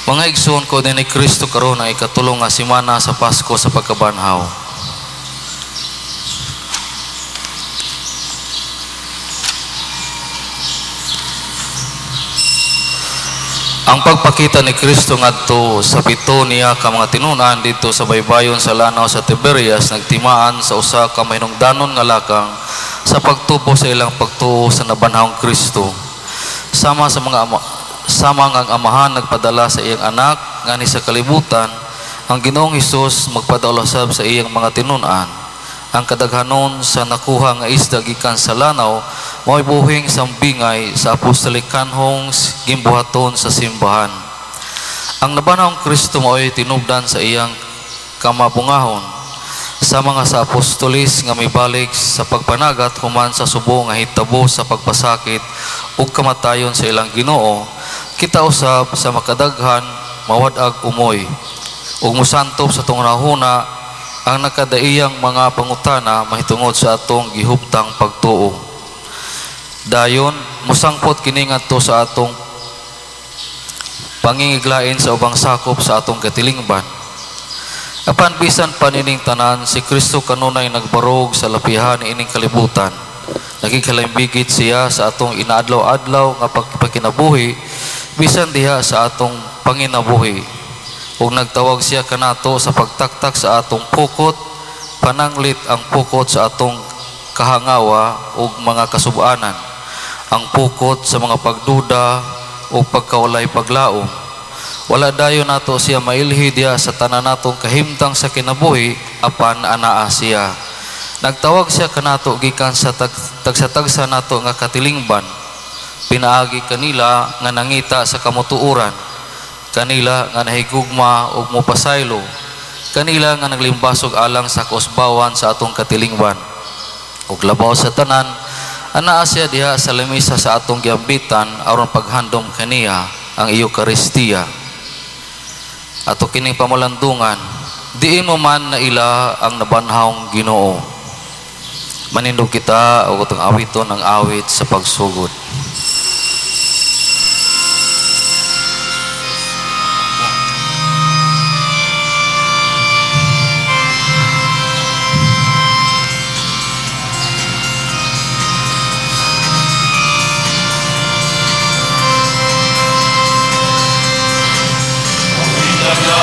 Mga igsoon ko din ni Kristo karon ang ikatulong nga semana sa Pasko sa pagkabanhaw. Ang pagpakita ni Kristo ngadto sa pito niya ka mga tinunan dito sa baybayon sa lanaw sa Tiberias nagtimaan sa usa ka mahinungdanon nga lakang sa pagtubo sa ilang pagtuo sa nabanhawng Kristo. Sama ang amahan nagpadala sa iyang anak ngani sa kalibutan, ang Ginoong Hesus magpadaulosab sa iyang mga tinunan. Ang kadaghanon sa nakuha nga isda gikan sa lanaw mao'y buhing sambingay sa apostolikanhong gimbuhaton sa simbahan. Ang nabanhawng Kristo mao'y tinubdan sa iyang kamabungahon sa mga sa apostolis nga mibalik sa pagpanagat human sa subo nga hitabo sa pagpasakit ug kamatayon sa ilang Ginoo. Kita usab sa makadaghan mawad-ag umoy ug musantop sa tungrahuna ang nakadaiyang mga pangutana mahitungod sa atong gihuptang pagtuo. Dayon musangpot kini ngadto sa atong pangingiglain sa ubang sakop sa atong katilingban. Apan bisan panining tanan, si Kristo kanunay nagbarog sa lapihan ining kalibutan. Nagikalimbigit siya sa atong inaadlaw-adlaw nga pagkinabuhi bisan diha sa atong panginabuhi. Ug nagtawag siya kanato sa pagtaktak sa atong pukot, pananglit ang pukot sa atong kahangawa ug mga kasubanan, ang pukot sa mga pagduda ug pagkawalay paglaom. Wala dayon nato siya mailhi diya sa tanan natong kahimtang sa kinabuhi apan anaa siya. Nagtawag siya kanato gikan sa tagsa nato nga katilingban, pinaagi kanila nga nangita sa kamutuuran, kanila nga nahigugma ug mopasaylo, kanila nga naglimbasog alang sa kausbawan sa atong katilingban. Ug labaw sa tanan, anaa siya diha sa lamisa sa atong giambitan aron paghandom kaniya ang Eucharistia. Ato kining pamalandungan, diin mo man na ila ang nabanhawng Ginoo. Manindog kita og utong awiton ang awit sa pagsugod. Tuhan,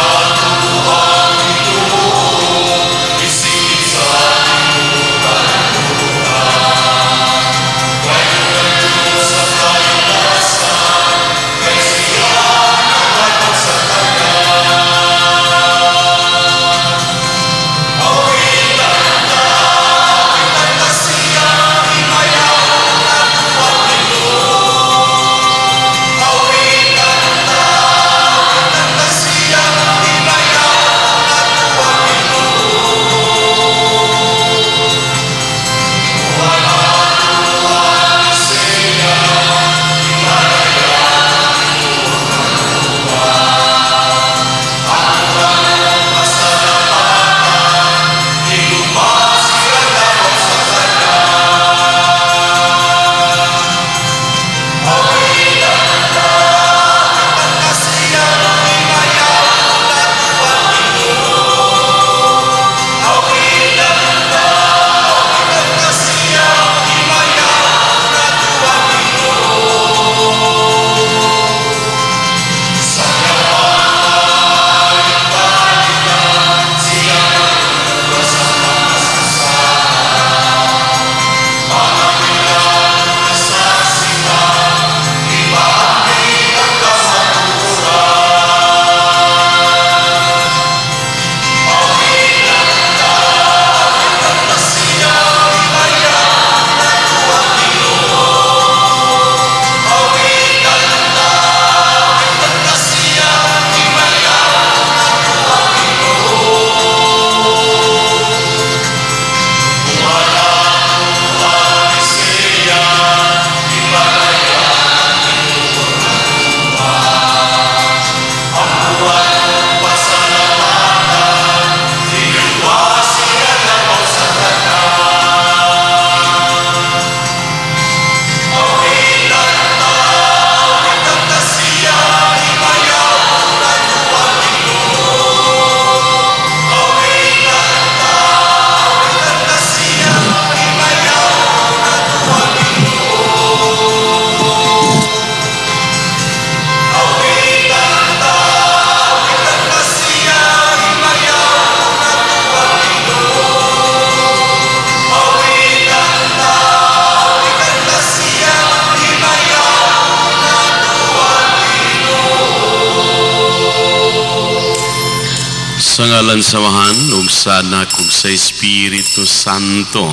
Sa ngalan sa Amahan, ug sa Anak, ug sa Espiritu Santo.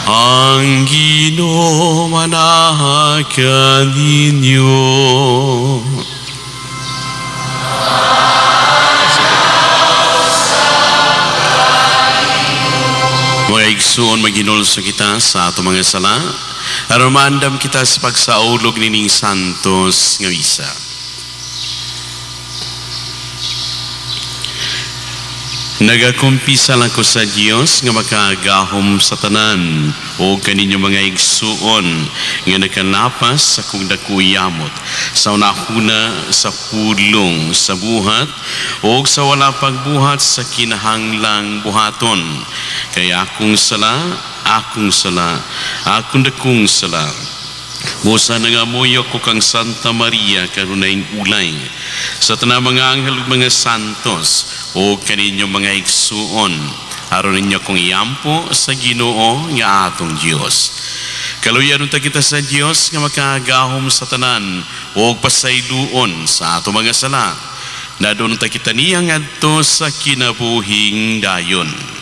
Ang Ginoo manahakan ninyo. Mga igsoon, maghinulso kita sa ato mga sala, aron maandam kita sa pagsaulog nining santos nga misa. Nagakumpisa lang ko sa Diyos nga makagahom sa tanan o kaninyo mga igsuon nga nakanapas sa kung dakuyamot sa unahuna sa pulong sa buhat o sa wala pagbuhat sa kinahanglang buhaton. Kaya akong sala, akong dakong sala. Busa nangamuyo ko kang Santa Maria karunayng ulay sa tanang mga anghel ug mga santos o kaninyong mga igsuon aron ninyo kong iampo sa Ginoo nga atong Dios. Kaluyan unta kita sa Dios nga makagahom sa tanan o pasayloon sa ato mga sala. Nadon unta kita niya ngadto sa kinabuhing dayon.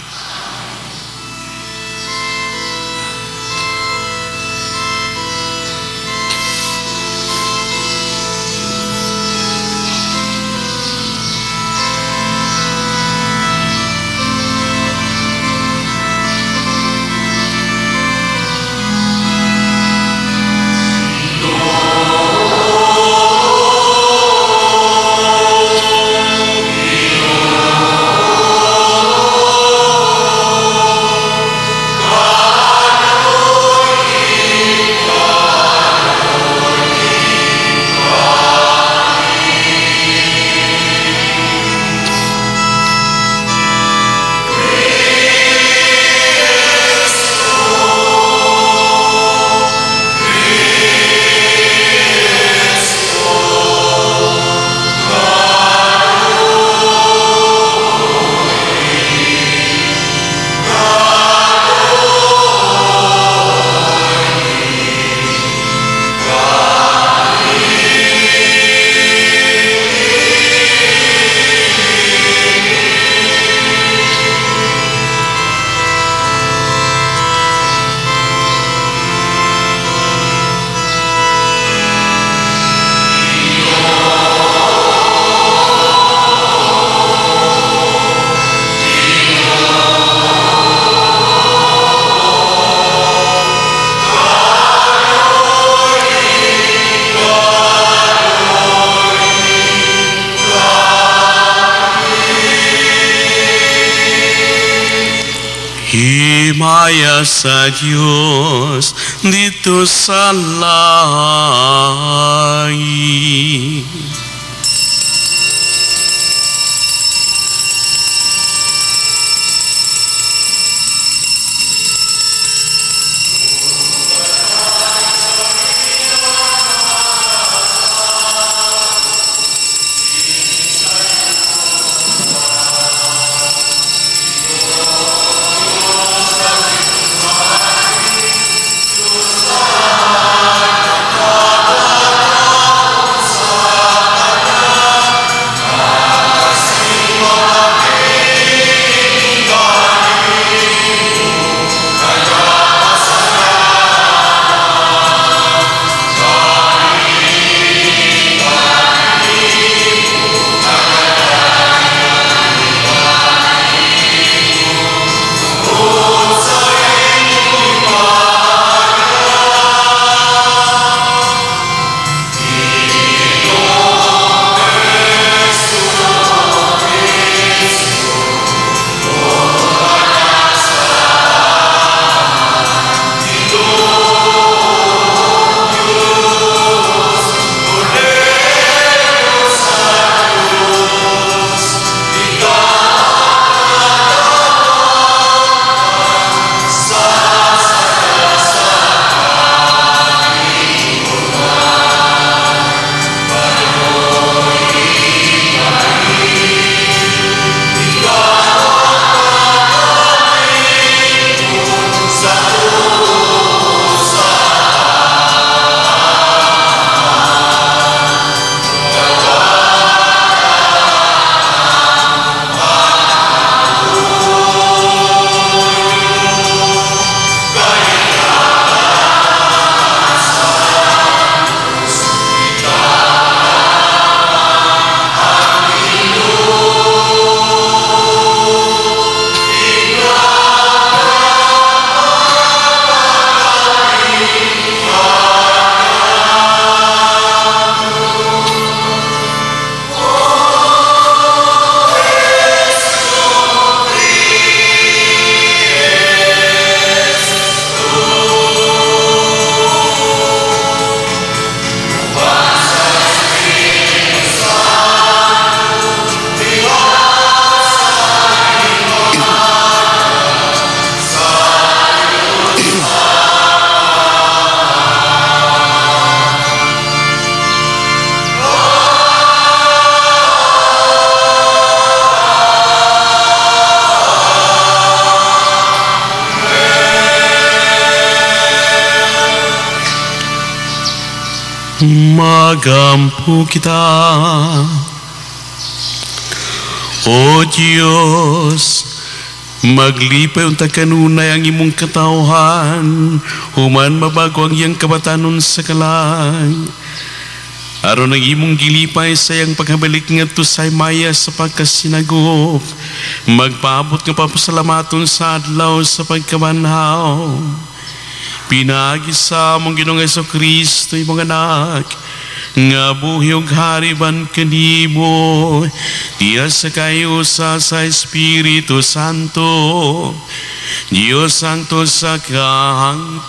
Himaya sa Diyos dito sa langit. Magampo kita. O Diyos, maglipay unta kanunay ang imong katawhan, human mabago ang iyang kabatanon sa kalang. Aron ang imong gilipay sa iyang pagkabalik nga to sa maya sa pagkasinagop, magpaabot nga papasalamaton sa adlaw sa pagkabanhaw. Pinagi sa among Ginoong Jesucristo, imong anak, nga buhyog hariban kanimo, diya sa kayo sa Espiritu Santo, Diyos Santo sa kahangturan.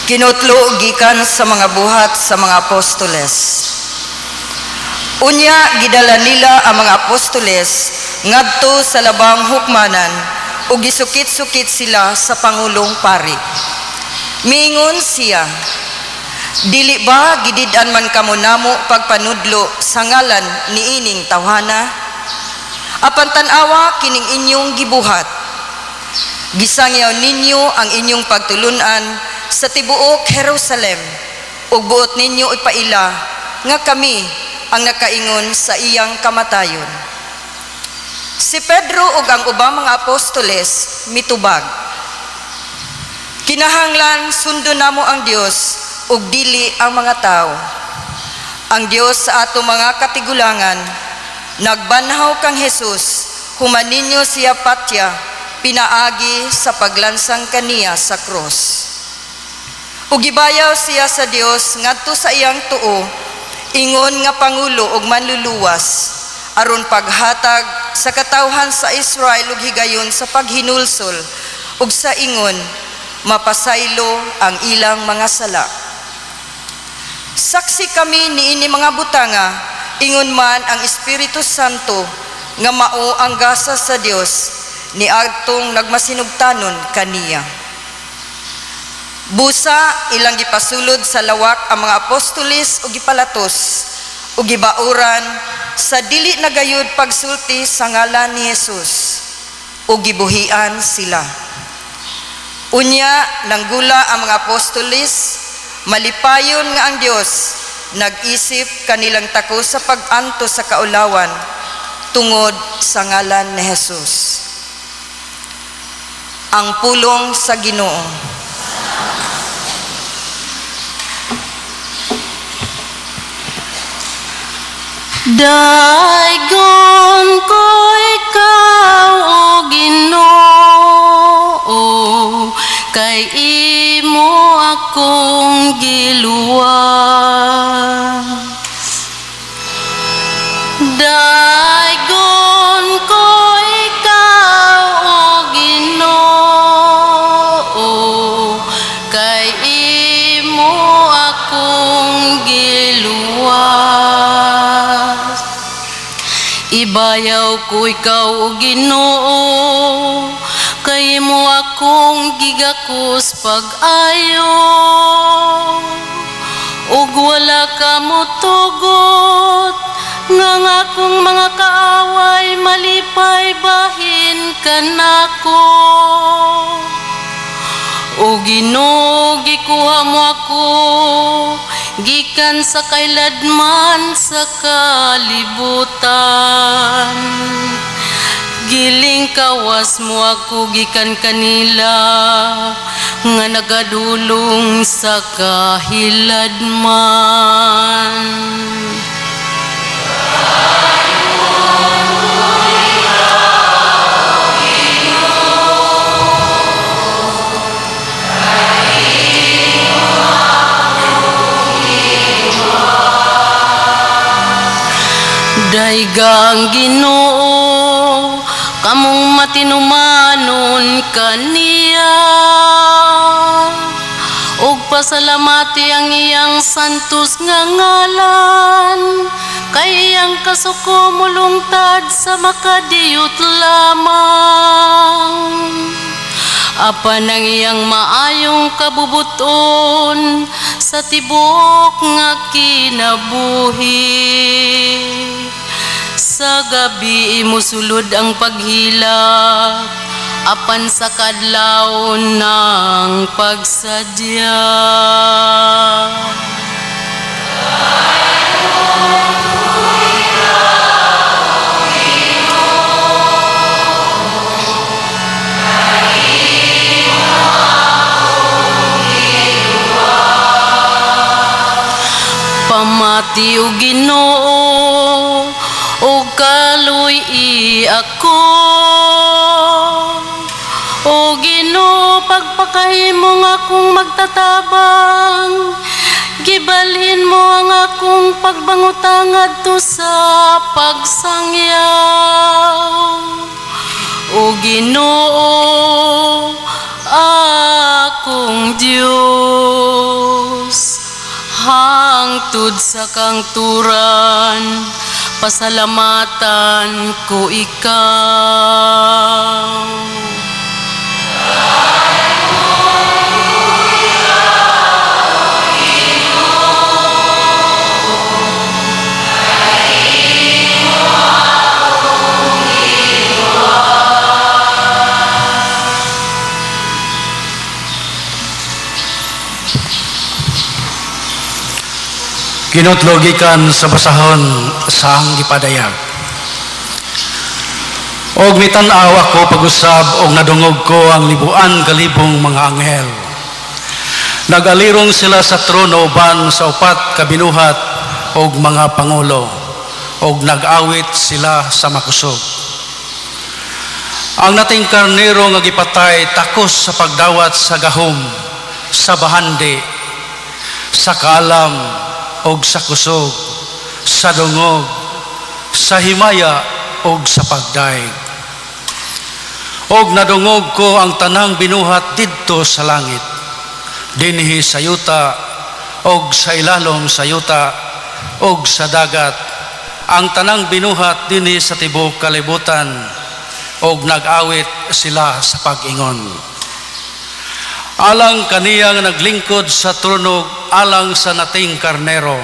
Kinutlo gikan sa mga buhat sa mga apostoles. Unya gidala nila ang mga apostoles ngadto sa labang hukmanan ug gisukit-sukit sila sa pangulong pari. Miingon siya, dili ba gidid-an man kamo namo pagpanudlo sa ngalan niining tawhana? Apan tan-awa kining inyong gibuhat. Gisangyaw ninyo ang inyong pagtulunan sa tibuok Jerusalem ug buot ninyo ipaila nga kami ang nakaingon sa iyang kamatayon. Si Pedro ug ang ubang mga apostoles mitubag, kinahanglan sundo namo ang Dios ug dili ang mga tao. Ang Dios sa ato mga katigulangan nagbanhaw kang Jesus, human ninyo siya patya pinaagi sa paglansang kaniya sa cross. Ug gibayaw siya sa Dios ngadto sa iyang tuo, ingon nga pangulo ug manluluwas aron paghatag sa katawhan sa Israel ug higayon sa paghinulsol ug sa ingon mapasaylo ang ilang mga sala. Saksi kami niini mga butanga, ingon man ang Espiritu Santo nga mao ang gasa sa Dios ni adtong nagmasinugtanon kaniya. Busa ilang gipasulod sa lawak ang mga apostoles ug gipalatos ug gibauran sa dili nagayud pagsulti sa ngalan ni Jesus ug gibuhian sila. Unya nanggula ang mga apostoles, malipayon nga ang Dios nag-isip kanilang tako sa pag-anto sa kaulawan tungod sa ngalan ni Jesus. Ang pulong sa Ginoo. Daigon ko ikaw o Ginoo, kay imo akong giluwas. Daigon ko ikaw o Ginoo, kay imo akong giluwas. Ibayaw ko ikaw o Ginoo, kay mo akong gigakos pag-ayo, ug wala ka mo tugot, nga akong mga kaaway malipay bahin kanako. O Ginoo, gikuha mo ako gikan sa kailadman sa kalibutan. Giling kawas mo ako gikan kanila nga nagadulong sa kahiladman. Daigang Ginoo, kamong matinumanon kaniya, ug pasalamati ang iyang santos nga ngalan, kay iyang kasuko mulungtad sa makadiyot lamang. Apan ang iyang maayong kabubuton sa tibok nga kinabuhi. Sa gabi imusulod ang paghilak, apan sa kadlaw ng pagsadya. Pamati o Ginoo, o kaluy ako. O Ginoo, pagpakahimo nga akong magtatabang, gibalhin mo ang akong pagbangutang adto sa pagsangyaw. O Ginoo, akong Diyos, hangtod sa kangturan, pasalamatan ko ikaw. Kinutlogikan sa basahon sa ang gipadayag. Og mitan-aw ako pag-usab og nadungog ko ang libuan kalibong mga anghel. Nagalirong sila sa trono uban sa upat kabinuhat og mga pangulo, og nag-awit sila sa makusog. Ang nating karnero nga gipatay takos sa pagdawat sa gahom, sa bahandi, sa kaalam, og sa kusog, sa dungog, sa himaya, og sa pagdaig. Og nadungog ko ang tanang binuhat didto sa langit, dinhi sa yuta, og sa ilalom sa yuta, og sa dagat, ang tanang binuhat dinhi sa tibok kalibutan, og nag-awit sila sa pag-ingon. Alang kaniyang naglingkod sa trono, alang sa nating karnero,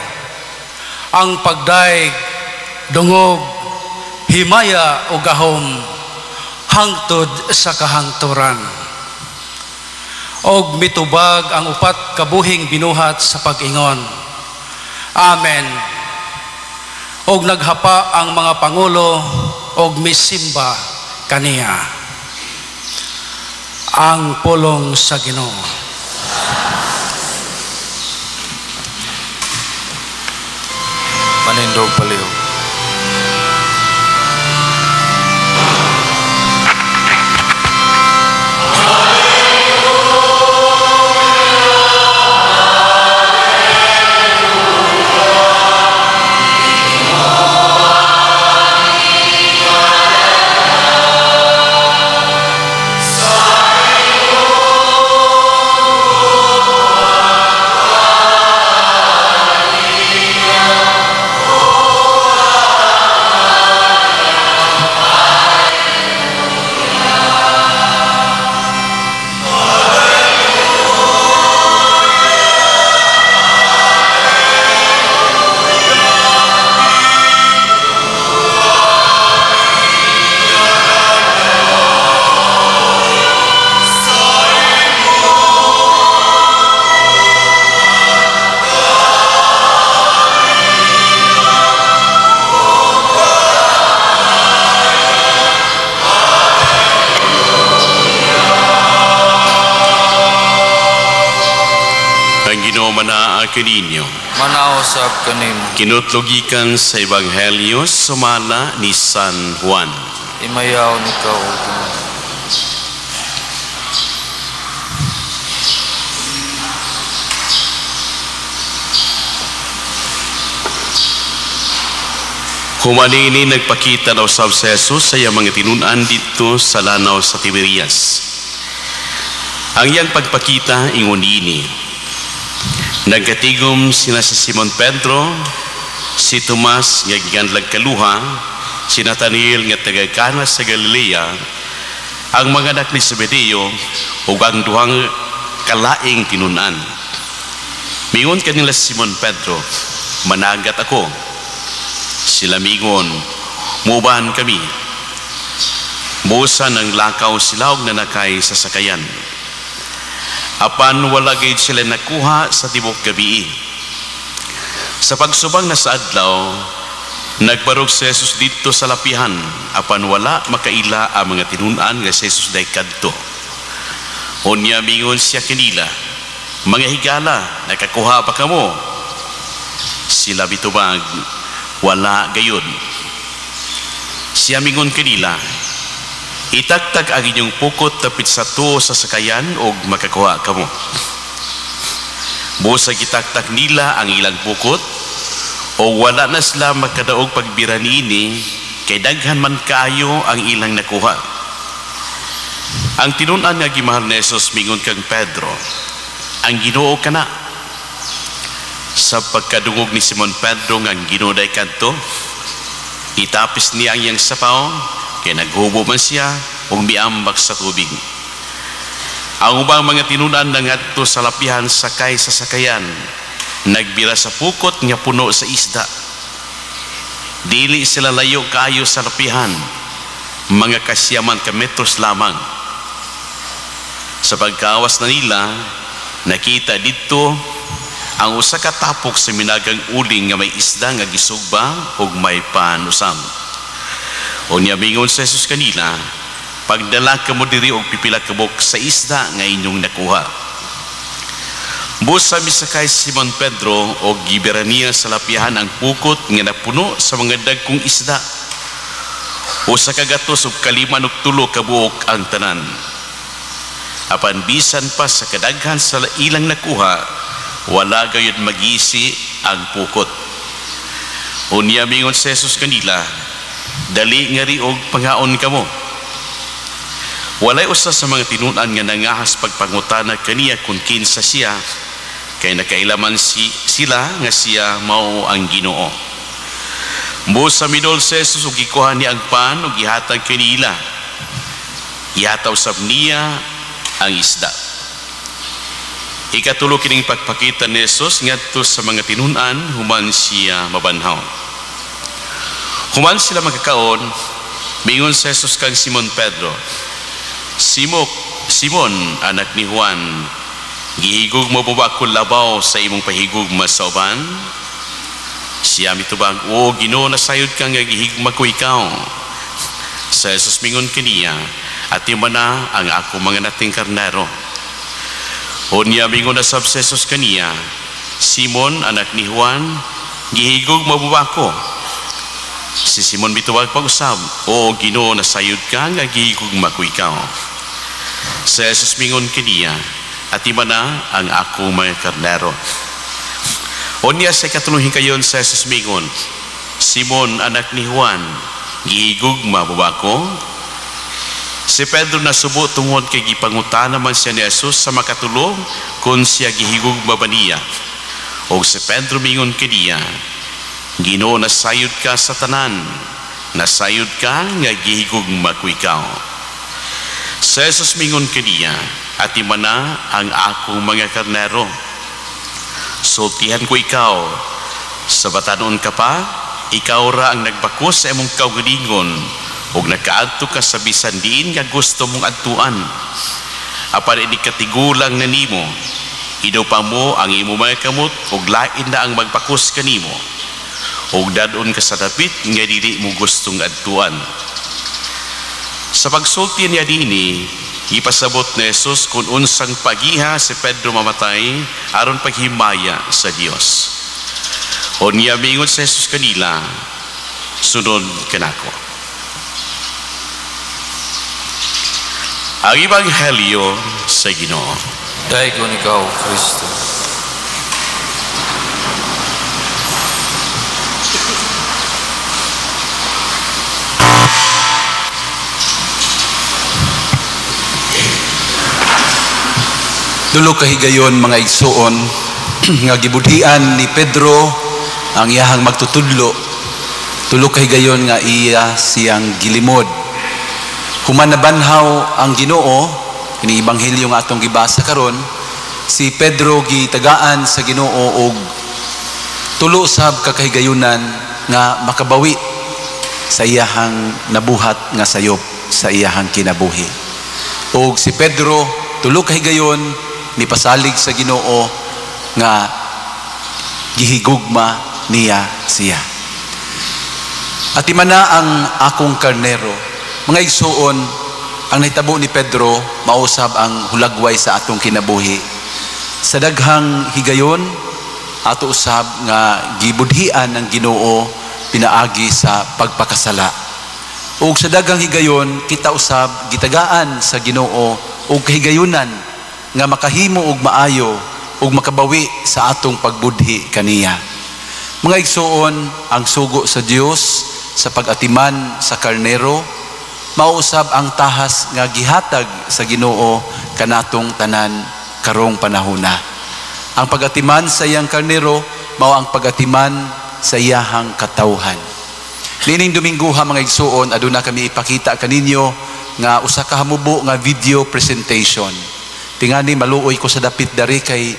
ang pagdaig, dungog, himaya o gahom, hangtod sa kahangturan. Og mitubag ang upat kabuhing binuhat sa pag-ingon. Amen. Og naghapa ang mga pangulo, og misimba kaniya. Ang pulong sa Ginoo. Manindog palihog. Kaninyo. Manausap kanimo. Kinutlogikan sa Ebanghelyo sumala ni San Juan. Imayaw ni ka, O Ginoo. Humanini nagpakita daw sa Jesus sa mga tinunan dito sa lanaw sa Tiberias. Ang iyang pagpakita ingon ini. Nagkatigom sina si Simon Pedro, si Tomas nga gikanlag kaluha, si Nathanael nga taga Cana sa Galilea, ang mga anak ni Zebedeo ug ang duhang kalaing tinunan. Mingon kanila si Simon Pedro, "Managat ako." Sila mingon, "Mubahan kami." Busa ng lakaw sila og nanakay sa sakayan. Apan wala gayud sila nakuha sa tibok gabi. Sa pagsubang na sa adlaw, nagbarog si Jesus dito sa lapihan, apan wala makaila ang mga tinunan nga si Jesus day kadto. Unya mingon siya kanila, "Mga higala, nakakuha pa kamo?" Sila bitubag, "Wala gayud." Siya mingon kanila, "Itagtag ang inyong pukot tapit sa tuo sa sakayan o makakuha kamo." Busa gitagtag nila ang ilang pukot o wala na sila makadaog pagbira niini kay daghan man kaayo ang ilang nakuha. Ang tinunan nga gimahal ni Jesus mingon kang Pedro, "Ang Ginoo kana." Sa pagkadungog ni Simon Pedro nga ang Ginoo day kadto, itapis niya ang iyang sapaw kaya naghubo man siya o miambak sa tubig. Ang ubang mga tinunan nangadto sa lapihan sakay sa sakayan, nagbira sa pukot nga puno sa isda. Dili sila layo kaayo sa lapihan, mga kasyaman ka metros lamang. Sa pagkawas na nila, nakita dito ang usa ka tapok sa minagang uling nga may isda nga gisugba ug may panusam. Unya mingon sa Jesus kanila, "Pagdala kamo diri og pipila ka buk sa isda nga inyong nakuha." Busa misakay si Simon Pedro og gibira niya sa lapihan ang pukot nga napuno sa mga dagkong isda. Usa ka gatos ug 5 ka buok ang tanan. Apan bisan pa sa kadaghan sa ilang nakuha, wala gayud magisi ang pukot. Unya mingon si Jesus kanila, "Dali nga ri og pangaon kamo." Walay usa sa mga tinunan nga nangahas pagpangutana kaniya kung kinsa siya, kay nakailaman sila nga siya mao ang Ginoo. Busa minol si Jesus ug gikuha niya ang pan ug gihatag kanila. Ihataw sab niya ang isda. Ikatulo kining pagpakita ni Jesus ngadto sa mga tinunan human siya mabanhaw. Human sila magkakaon, mingon si Jesus kang Simon Pedro, "Simon, anak ni Juan, gihigog mo ba ako labaw sa imong pahigugma sa uban?" Siya mitubag, "O Ginoo, nasayod ka nga gihigma ko ikaw." Sa Jesus mingon kaniya, "Ati man na ang ako mga nating karnero." Unya mingon na sab si Jesus kaniya, "Simon, anak ni Juan, gihigog mo ba ako?" Si Simon mitubag pag-usab, "O Ginoo, nasayod ka nga gihigugma ko ikaw." Sa Jesus mingon kaniya, "Ati man na ang ako mga karnero." Unya sa ikatulong hikayon sa Jesus mingon, "Simon, anak ni Juan, gihigugma mo ba ako?" Si Pedro nasubo tungod kay gipangutana man siya ni Jesus sa makatulong kung siya gihigugma ba niya. O si Pedro mingon kaniya, "Ginoo, nasayod ka sa tanan, nasayod ka nga gihigugma ko ikaw." Si Jesus mingon kaniya, "Ati man na ang akong mga karnero. Sultihan ko ikaw, sa batanon ka pa, ikaw ra ang nagbakos sa imong kaugalingon ug nakaadto ka sa bisan diin nga gusto mong adtuan. Apan ini katigulang na nimo, idaw pa mo ang imo mga kamot ug lain na ang magpakos kanimo. Ug dadon ka sa dapit nga dili mo gustong adtuan." Sa pagsulti niya dinhi, ipasabot ni Jesus kung unsang pagiha si Pedro mamatay aron paghimaya sa Dios. Unya mingon si Jesus kanila, "Sunod kanako." Ang Ebanghelyo sa Ginoo. Dayon ikaw, Kristo. Dulo kahigayon mga igsuon, nga gibudhian ni Pedro ang iyahang magtutudlo, tulo kay gayon nga iya siyang gilimod. Human nabanhaw ang Ginoo, ini ebanghelyo nga atong gibasa karon, si Pedro gitagaan sa Ginoo og tulo sab ka kahigayunan nga makabawi sa iyahang nabuhat nga sayop sa iyahang kinabuhi. Og si Pedro tulo kahigayon nipasalig sa Ginoo nga gihigugma niya siya. At imana ang akong karnero. Mga igsuon, ang nahitabo ni Pedro mausab ang hulagway sa atong kinabuhi. Sa daghang higayon, ato usab nga gibudhian ng Ginoo pinaagi sa pagpakasala. Ug sa daghang higayon, kita usab gitagaan sa Ginoo og kahigayunan nga makahimo og maayo ug makabawi sa atong pagbudhi kaniya. Mga igsuon, ang sugo sa Dios sa pag-atiman sa karnero mausab ang tahas nga gihatag sa Ginoo kanatong tanan karong panahona. Ang pag-atiman sa iyang karnero mao ang pag-atiman sa iyahang katawhan. Nining Domingguha mga igsuon, aduna kami ipakita kaninyo nga usa ka hamubo nga video presentation. Tingani maluoy ko sa dapit dari kay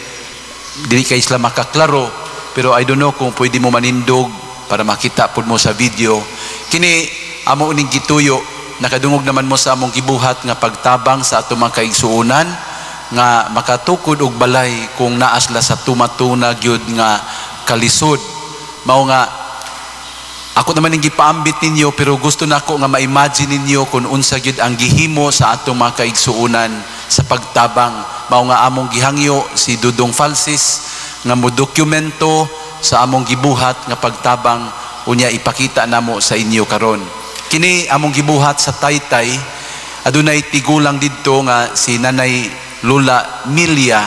dili kay isla makaklaro, pero I don't know kung pwede mo manindog para makita pud mo sa video. Kini amo ning gituyo, nakadungog naman mo sa among gibuhat nga pagtabang sa atong mga kaigsuonan nga makatukod og balay kung naasla sa tumatuna gyud nga kalisod. Mao nga ako naman ning gipaambit ninyo, pero gusto nako nga ma-imagine ninyo kung unsa gyud ang gihimo sa atong mga kaigsuonan sa pagtabang. Mao nga among gihangyo si Dudong Falsis nga mo dokumento sa among gibuhat nga pagtabang, unya ipakita namo sa inyo karon. Kini among gibuhat sa Taytay, adunay tigulang didto nga si Nanay Lola Milia.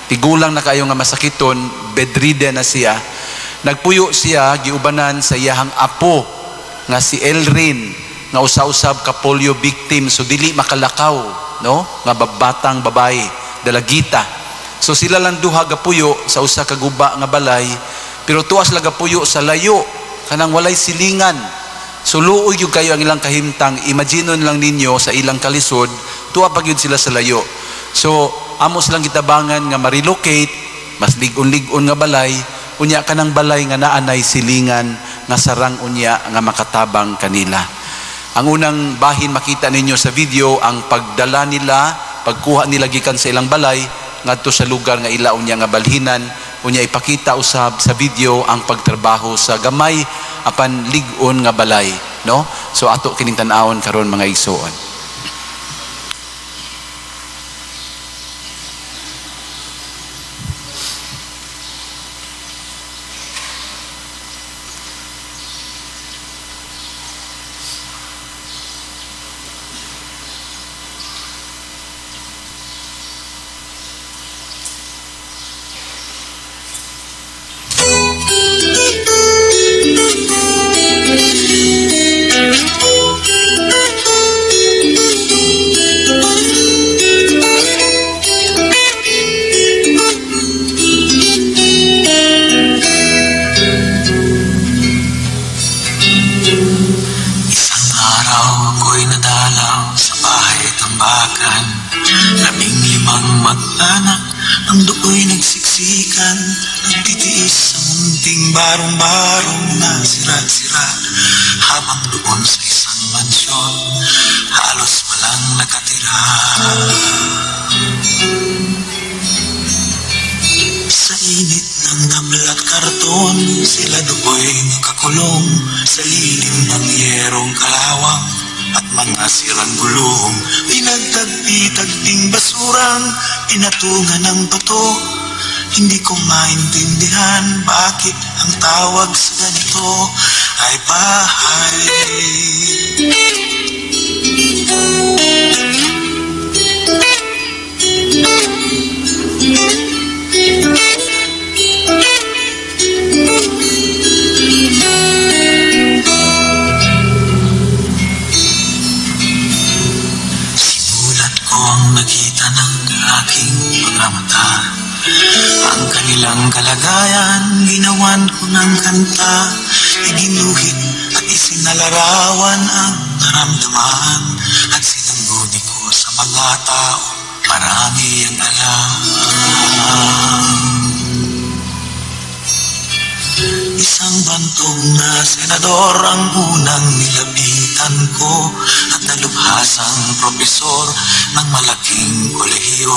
Tigulang na kayo nga masakiton, bedridden na siya. Nagpuyo siya giubanan sa iyahang apo nga si Elrin nga usa-usab ka polio victim, so dili makalakaw, no? Nga batang babae, dalagita. So sila lang duha gapuyo sa usa ka guba nga balay, pero tuwas lang gapuyo sa layo kanang walay silingan. So luoy yung kayo ang ilang kahimtang. Imaginon lang ninyo sa ilang kalisod, tuwa pag yun sila sa layo. So amos lang gitabangan nga ma-relocate, mas ligon-ligon nga balay, unya ka ng balay nga naanay silingan nga sarang unya nga makatabang kanila. Ang unang bahin makita ninyo sa video, ang pagdala nila, pagkuha nila gikan sa ilang balay ngadto sa lugar nga ila unya nga balhinan. Unya ipakita usab sa video ang pagtrabaho sa gamay apan ligon nga balay, no? So ato kining tan-awon karon mga igsoon. Barong-barong na sira-sira habang doon sa isang mansyon halos walang nakatira. Sa init ng tabla at karton sila do'y nakakulong sa lilim ng yerong kalawang at mga sirang gulong. Pinagtagpi-tagping basurang pinatungan ng bato. Hindi ko maintindihan bakit ang tawag sa ganito ay bahay. Simulan ko ang nakita ng aking mga mata. Ang kanilang kalagayan, ginawan ko ng kanta, iginuhit at isinalarawan ang naramdaman, at sinangguni ko sa mga tao, marami ang alam. Isang bantog na senador ang unang nilapitan ko, at nalubhasang propesor ng malaking kolehiyo,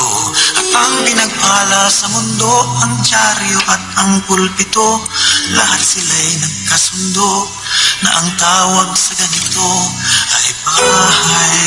at ang pinagpala sa mundo, ang dyaryo at ang pulpito, lahat sila'y nagkasundo na ang tawag sa ganito ay bahay.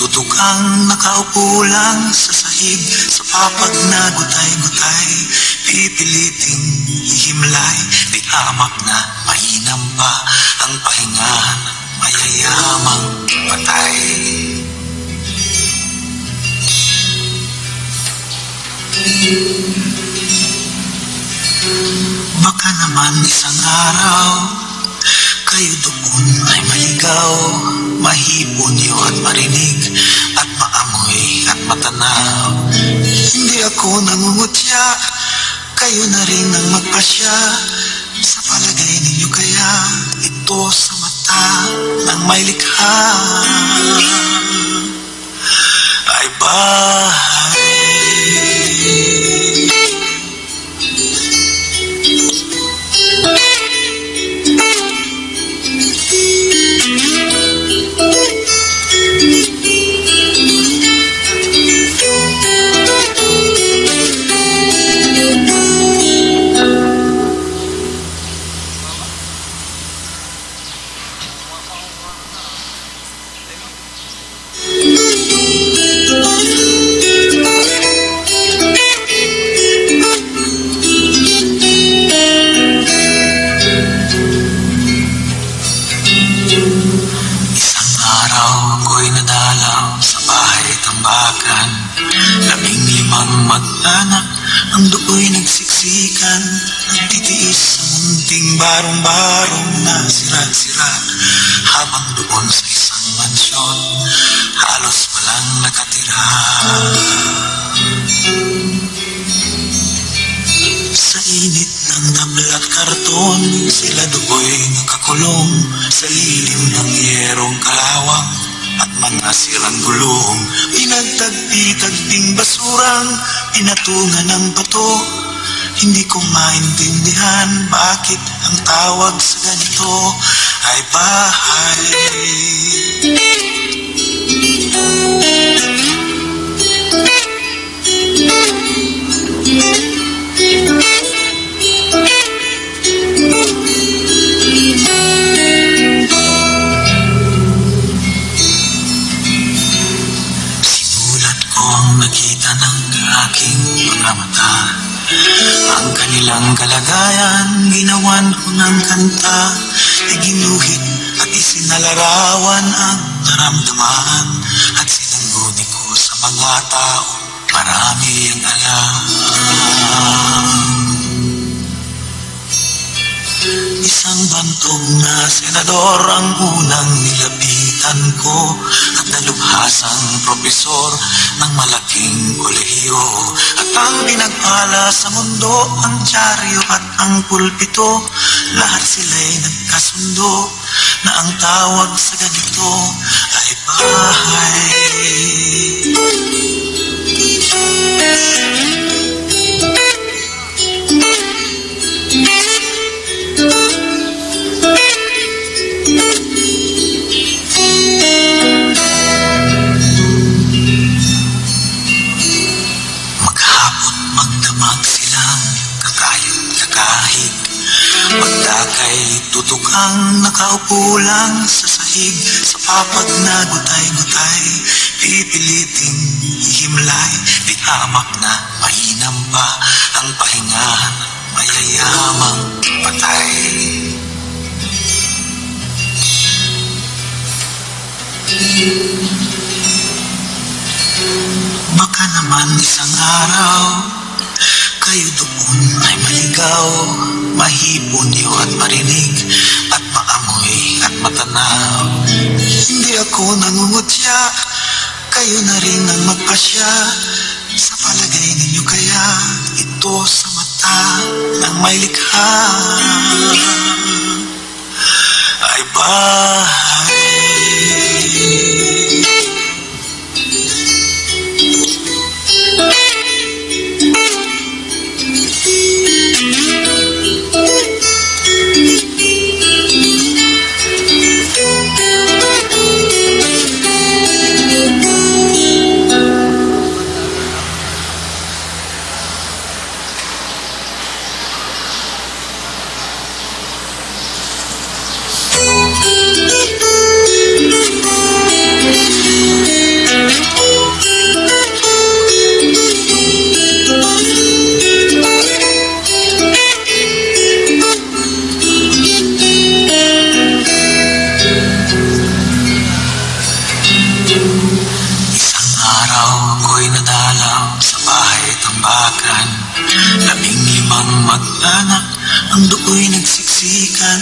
Tutugang nakaupo lang sa sahig, sa papag na gutay-gutay, pipiliting hihimlay, di hamak na mainam pa ang pahinga ng mayayamang patay. Baka naman isang araw kayo doon ay maligaw, mahipon niyo at marinig, at maamoy at matanaw. Hindi ako nangungutya, kayo na rin ang magpasya. Sa palagay ninyo kaya, ito sa mata ng may likha ay bahay. Mag-anak, ang dugo'y nagsiksikan, nagtitiis sa munting barong-barong na sira-sira, habang doon sa isang mansyon, halos walang nakatira. Sa init ng tablat karton, sila dugo'y nakakulong sa lilim ng yerong kalawang, at mga sirang gulong, pinagtagpi-tagping basurang, pinatungan ng bato. Hindi ko maintindihan bakit ang tawag sa ganito ay bahay. Ang kanilang kalagayan, ginawan ko ng kanta, iginuhit at isinalarawan ang naramdaman, at sinangguni ko sa mga tao, marami ang alam. Isang bantog na senador ang unang nilapitan ko, at nalubhasang propesor ng malaking kolehiyo, at ang pinagpala sa mundo, ang dyaryo at ang pulpito, lahat sila'y nagkasundo na ang tawag sa ganito ay bahay. Tutukang nakaupo lang sa sahig, sa papag na gutay-gutay, pipiliting hihimlay, di hamak na mainam pa ang pahinga ng mayayamang patay. Baka naman isang araw kayo doon ay maligaw, mahipon niyo at marinig at maamoy at matanaw. Hindi ako nangungutya, kayo na rin ang magpasya. Sa palagay ninyo kaya ito sa mata ng may likha ay bahay. Ang duko'y nagsiksikan,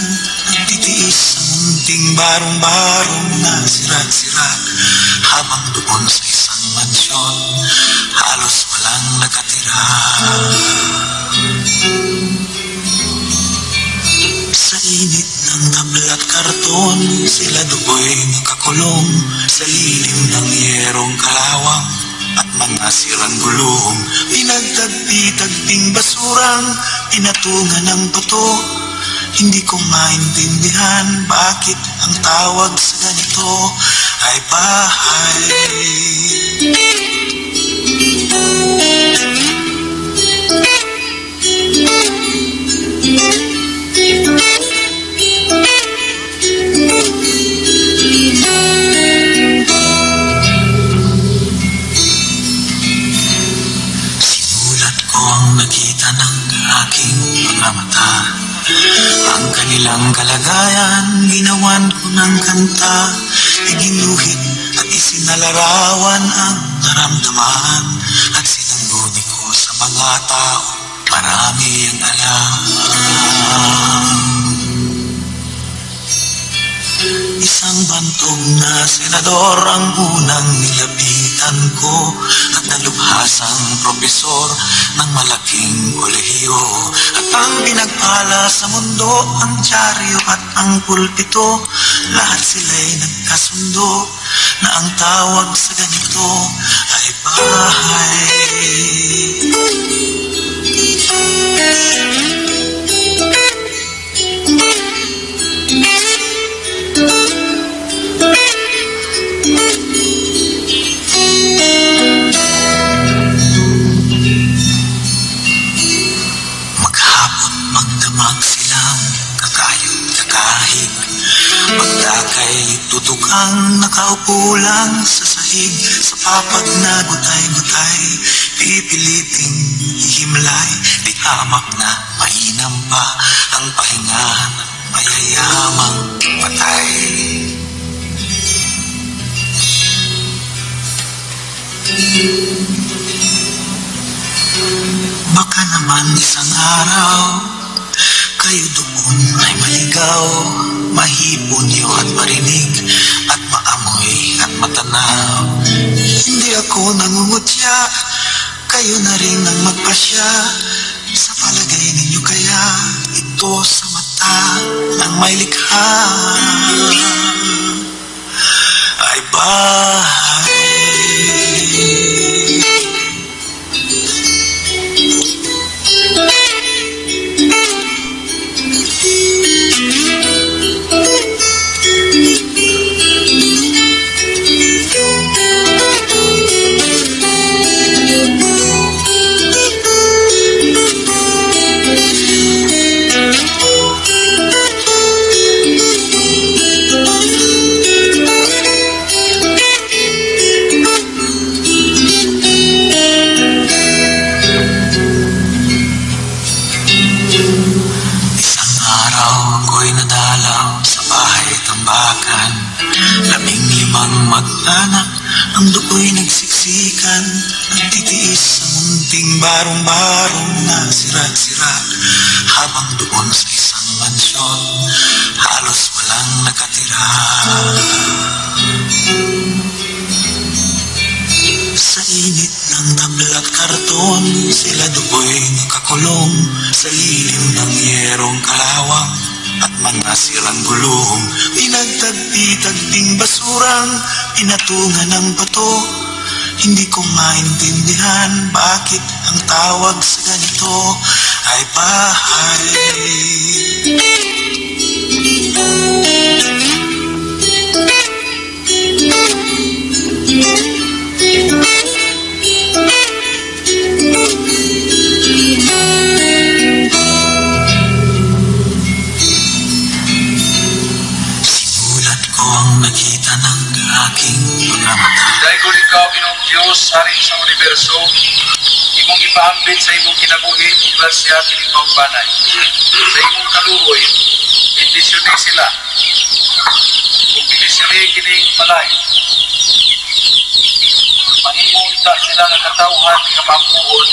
nagtitiis sa munting barong-barong na sira-sira. Habang doon sa isang mansyon, halos walang nakatira. Sa init ng tablat karton, sila duko'y nakakulong sa lilim ng yerong kalawang at mga sirang gulong. Pinagtagpi-tagping basurang pinatungan ng buto. Hindi ko maintindihan bakit ang tawag sa ganito ay bahay. Ang kanilang kalagayan, ginawan ko ng kanta, iginuhit at isinalarawan ang naramdaman. At sinangguni ko sa mga tao, marami ang alam. Isang bantog na senador ang unang nilapitan ko, at nalubhasang propesor ng malaking kolehiyo. At ang pinagpala sa mundo, ang dyaryo at ang pulpito, lahat sila'y nagkasundo na ang tawag sa ganito ay bahay. Maghapon magdamag silang kakayod-kakahig, magdakay tutukang nakaupo lang sa sahig. Sa papag na gutay-gutay, pipiliting hihimlay, di hamak na mainam pa ang pahinga ng mayayamang patay. Baka naman isang araw kayo doon ay maligaw, mahipon niyo at marinig at maamoy at matanaw. Hindi ako nangungutya, kayo na rin ang magpasya. Sa palagay ninyo kaya ito sa mata ng may likha ay bahay. siksikan, nagtitiis sa munting barong-barong na sira-sira. Habang doon sa isang mansyon, halos walang nakatira. Sa init ng tablat karton, sila dugoy nakakulong sa lilim ng yerong kalawang at mga sirang gulong. Pinagtagpi-tagping basurang pinatungan ng bato. Hindi ko maintindihan bakit ang tawag sa ganito ay bahay. Sinulat ko ang nakita ng aking mga mata. Dahil kung ikaw, Ginoong Diyos, hari sa universo, imong ipaambit sa imong kinabuhi ug grasya kining banay. Sa imong kaluoy, bendisyonin sila. Kung bendisyonin kining balay, mangimunta sila nga katawhan ni kamampuon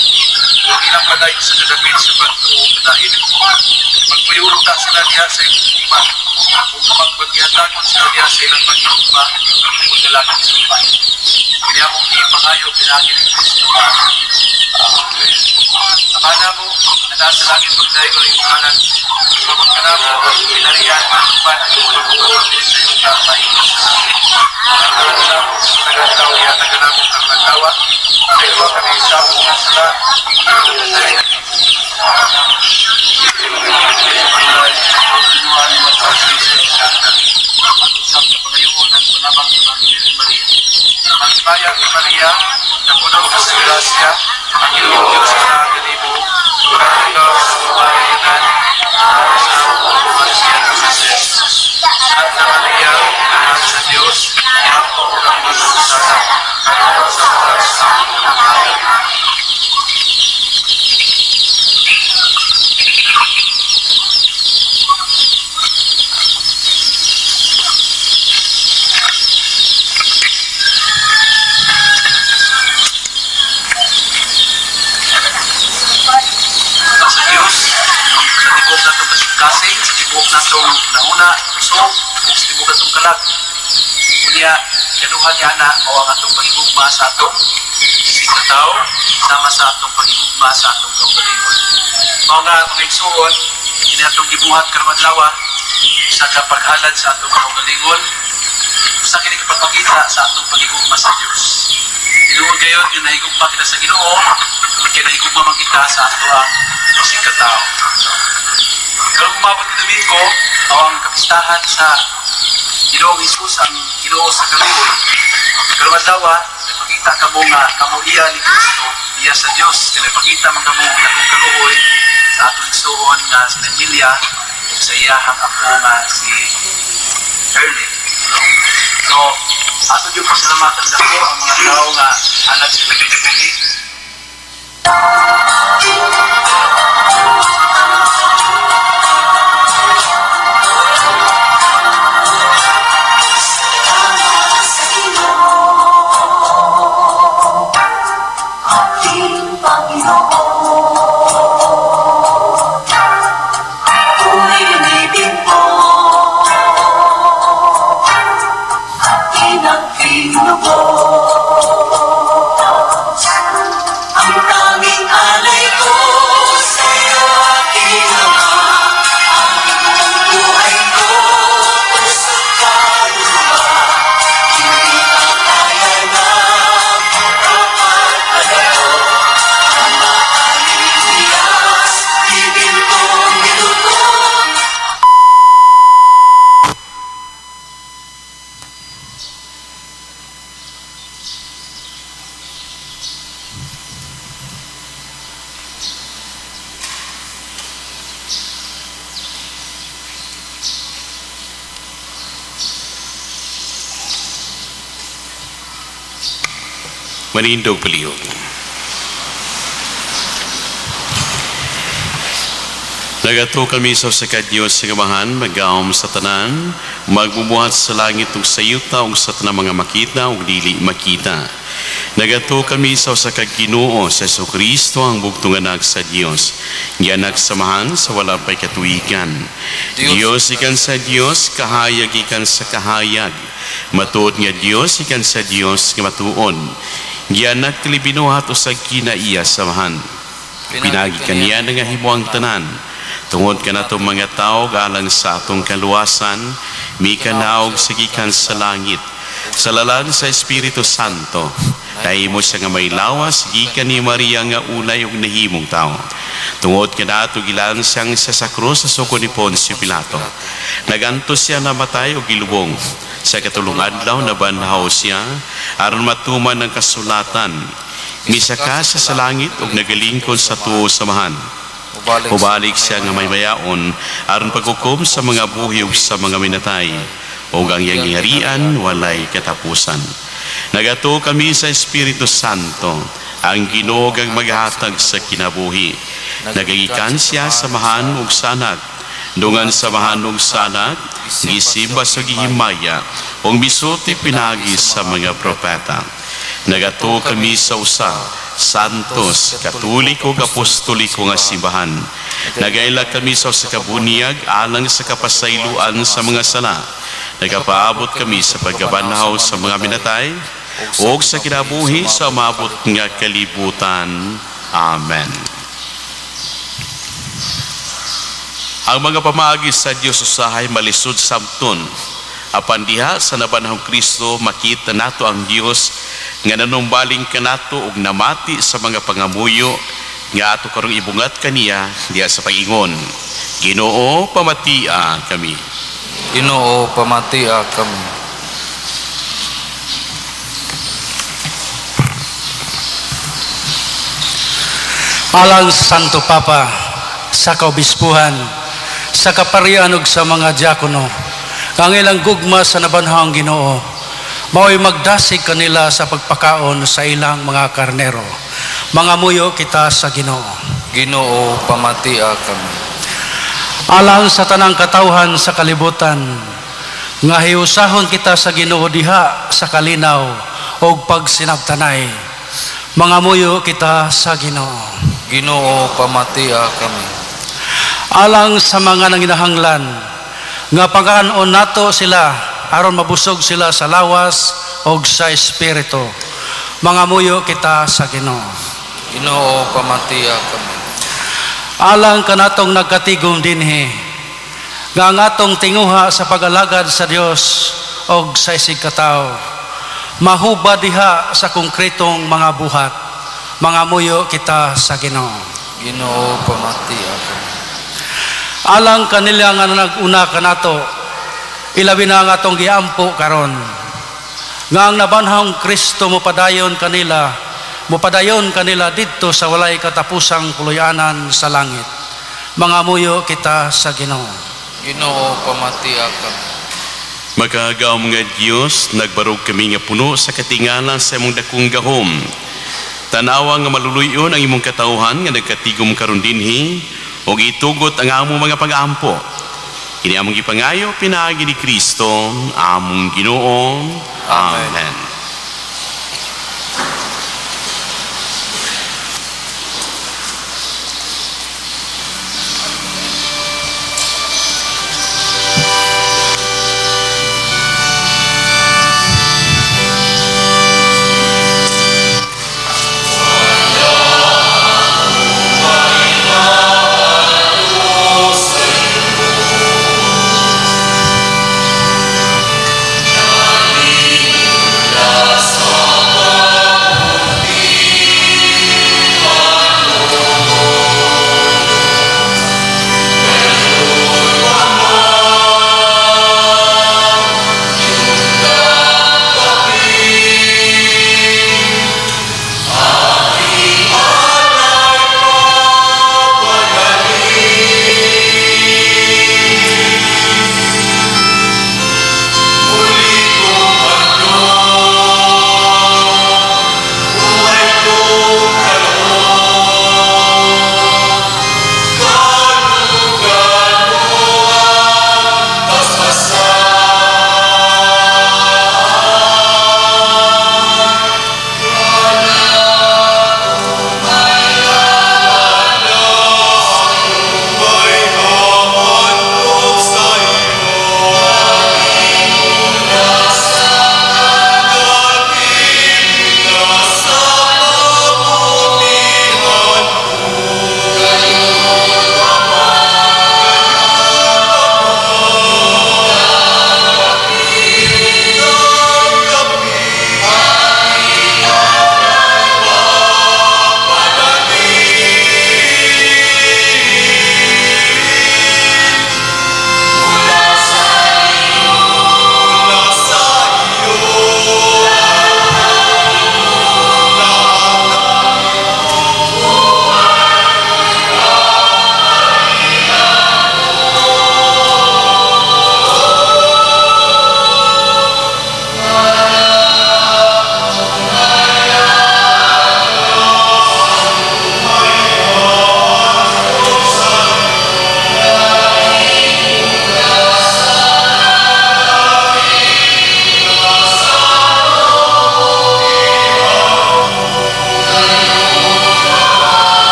o ilang balay sa kadapit sa pagtuong kadahil. Magpuyurta sila diha sa imong iman kung magpagihatagon sila diha sa ilang pag-iumpa o dalagin sa iman. Kaya mong ipangayo pinagin ng Kristo. Amana mo, na nasa langit magdayo ng imanan, ipabot ka na mo, pinarihan ang iman at ipagpapabilis sa iyong kapay. Nagkakala mo, nagkakalaw, yatagala mo kang nagawa, ay iwa kami sa mga sala, mag-usap na pangayuon at panabang sa Panginoon Maria. Magbayang ni Maria, na punaw ka sa grasya, ang Ginoong Diyos na kanimo, at ikaw sa pamamayanan, sa pagkuhan siya ng Jesus. Santa Maria, anak sa Diyos, ako ang magkasala, at sa oras ng pamamayan. Kasing sa tibok na itong nauna, puso, o sa tibok na itong kalag. Unya, ganuhan niya na o ang atong pag-igugma sa atong isip na tao, sama sa atong pag-igugma sa atong kaugalingon. Mga igsuon, hindi atong gibuhat karmadlawa sa kapaghalad sa atong kaugalingon, sa kinikapagpakita sa atong pag-igugma sa Diyos. Inuon gayon, yung nahigugma kita sa Ginoo, yung kinahigugma man kita sa atong isip na tao. Kalau umabot ng Domingo, ang kapistahan sa Ginoong Jesus, ang Ginoo sa kaluoy. Pero madlawa, nagpakita ka mo nga, kamo iya ni Kristo, iya sa Diyos, kaya nagpakita man kamo katong kaluoy sa atong isuon nga si Emilia, sa iyahang apo nga si Ernie. So, ato yung pasalamatan na po ang mga tao nga anak sila pinagpili. Manindog palihog. Nagato kami sa Diyos sa gamahan, mag-aom sa tanan, magbubuhat sa langit ug sa yuta ug sa tanang mga makita ug dili makita. Nagato kami sa Ginoo sa Kristo ang bugtong anak sa Dios. Nga nagsamahan sa walang pay katuigan. Dios ikan sa Dios, kahayag ikan sa kahayag. Matuod nga Dios ikan sa Dios nga matuon. Nga nagtilibinuhat usag kinaiya samahan. Pinagi kaniya nga himuang tanan. Tungod ka na itong mga tao galang sa atong kaluwasan, may kanaog sa gikan sa langit. Sa lalan sa Espiritu Santo, nahimo siya nga may lawas, gikan ni Maria nga ulay og nahimong tao. Tungod ka na ito gilan siyang sa krus sa suko ni Poncio Pilato. Nagantos siya namatay o gilubong. Sa katulong adlaw na banhaw siya, aron matuman ng kasulatan. Misaka siya sa langit og nagalingkod sa tuo samahan. Ubalik siya nga may mayaon, aron paghukom sa mga buhi ug sa mga minatay. O ang iyang harian walay katapusan. Nagato kami sa Espiritu Santo, ang Ginoo ang maghatag sa kinabuhi. Nagagikan siya sa mahan ug sanag, dungan sa mahan ug sanag, gisimba sa gihimaya, ug bisuti pinagi sa mga propeta. Nagato kami sa usa, santos, katoliko, apostoliko nga simbahan. Nagaila kami sa kabunyag alang sa kapasayloan sa mga sala. Nagapaabot kami sa pagkabanhaw sa mga minatay o sa kinabuhi sa umabot nga kalibutan. Amen. Ang mga pamagi sa Diyos usahay malisod samton. Apan diha sa nabanhawng Kristo makita nato ang Dios nga nanumbaling kanato ug namati sa mga pangamuyo nga ato karong ibungat kaniya diha sa pag-ingon. Ginoo, pamatia kami. Ginoo, pamatia kami. Alang Santo Papa, sa kaobispuhan, sa kaparian ug sa mga diakono, ang ilang gugma sa nabanhawng Ginoo, mao'y magdasig kanila sa pagpakaon sa ilang mga karnero. Mga muyo kita sa Ginoo. Ginoo, pamatia kami. Alang sa tanang katawhan sa kalibutan, nga hiusahon kita sa Ginoo diha sa kalinaw o pagsinabtanay. Mga muyo kita sa Ginoo. Ginoo, pamatia kami. Alang sa mga nanginahanglan, nga pagkaanon nato sila aron mabusog sila sa lawas o sa espiritu. Mga muyo kita sa Ginoo. Ginoo, pamatia kami. Alang kanatong nagkatigom dinhi, nga ang atong tinguha sa pag-alagad sa Dios o sa isig katao, mahuba diha sa konkretong mga buhat. Mga muyo kita sa Ginoo. Ginoo, pamatia kami. Alang kanila nga naguna kanato, ilabi na nga atong giampo karon, nga ang nabanhawng Kristo mupadayon kanila didto sa walay katapusang kuluyanan sa langit. Mga muyo kita sa Ginoo. Ginoo, pamatia kami. Magagaw mga Diyos, nagbarog kami nga puno sa katingalan sa imong dakong gahom. Tanawa nga maluluyon ang imong katauhan nga nagkatigom karon dinhi, o itugot ang among mga pag-aampo. Kini among gipangayo pinaagi ni Kristo, among Ginoo. Amen.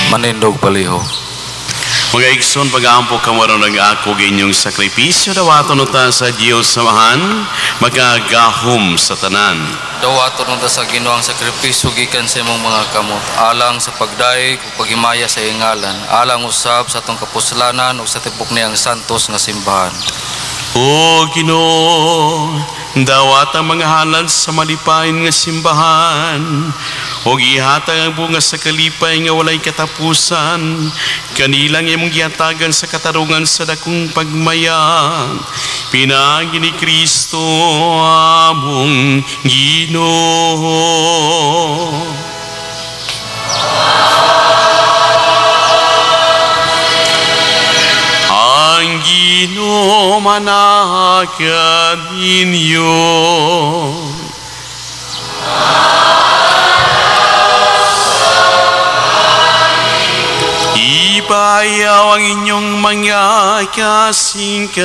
manindog paliho. Mga igsoon, pag-aampo ka mo ng ako ganyong sakripisyo, dawato no ta sa Diyos samahan, magagahom sa tanan. Dawato no ta sa Ginoong sakripisyo gikan sa imong mga kamot, alang sa pagdaig ug paghimaya sa ingalan, alang usab sa atong kapuslanan ug sa tibok niyang santos nga simbahan. O Ginoo, dawat ang mga halad sa malipayon nga simbahan, o gihatag ang bunga sa kalipay nga walay katapusan, kanilang imong gihatagan sa katarungan sa dakong pagmayang, pinagi ni Kristo among Ginoo. Ang Ginoo manahagan ninyo. Ibayaw ang inyong mga kasing-kasing.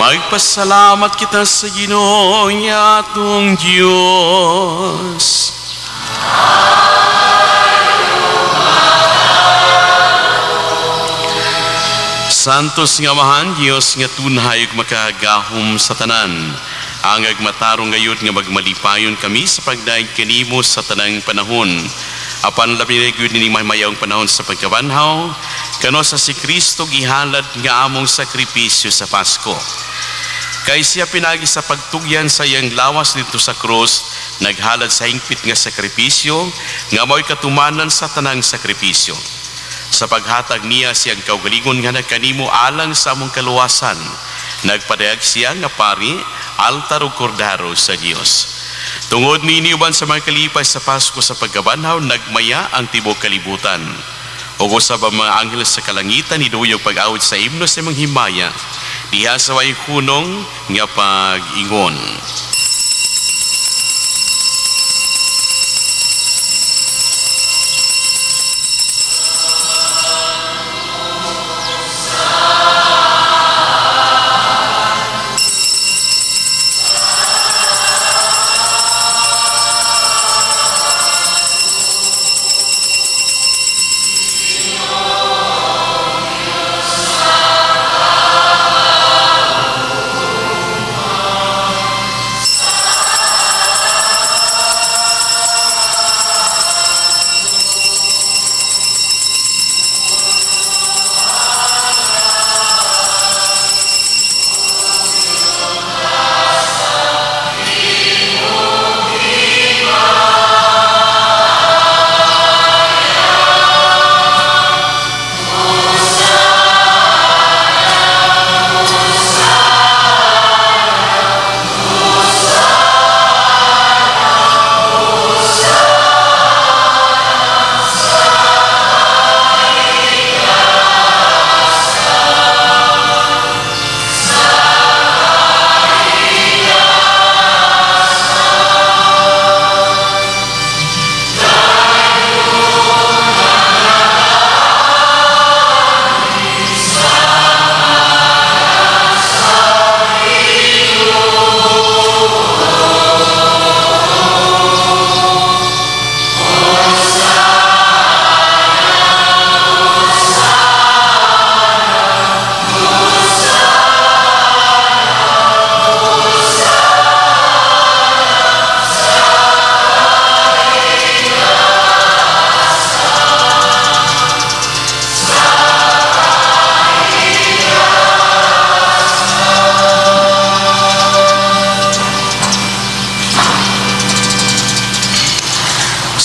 Magpasalamat kita sa Ginoo nga atong Diyos. Santos nga Amahan, Diyos nga tunhay ug makagahom sa tanan. Angag matarong gayud nga magmalipayon kami sa pagdaig kanimo sa tanang panahon. Apan labi na gyud ni maymayong panahon sa pagkabanhaw, kano sa si Kristo gihalad nga among sakripisyo sa Pasko. Kay siya pinagi sa pagtugyan sa iyang lawas dito sa krus, naghalad sa hingpit nga sakripisyo, nga mo'y katumanan sa tanang sakripisyo. Sa paghatag niya siyang kaugalingon nga nagkanimo alang sa among kaluwasan, nagpadayag siya nga pari, altar ug kordero sa Dios. Tungod nini uban sa mga kalipay sa Pasko sa pagkabanhaw, nagmaya ang tibok kalibutan. Ug usab ang mga anghel sa kalangitan niduyog pag-awit sa himno sa imong himaya, diha sa way hunong nga pag-ingon.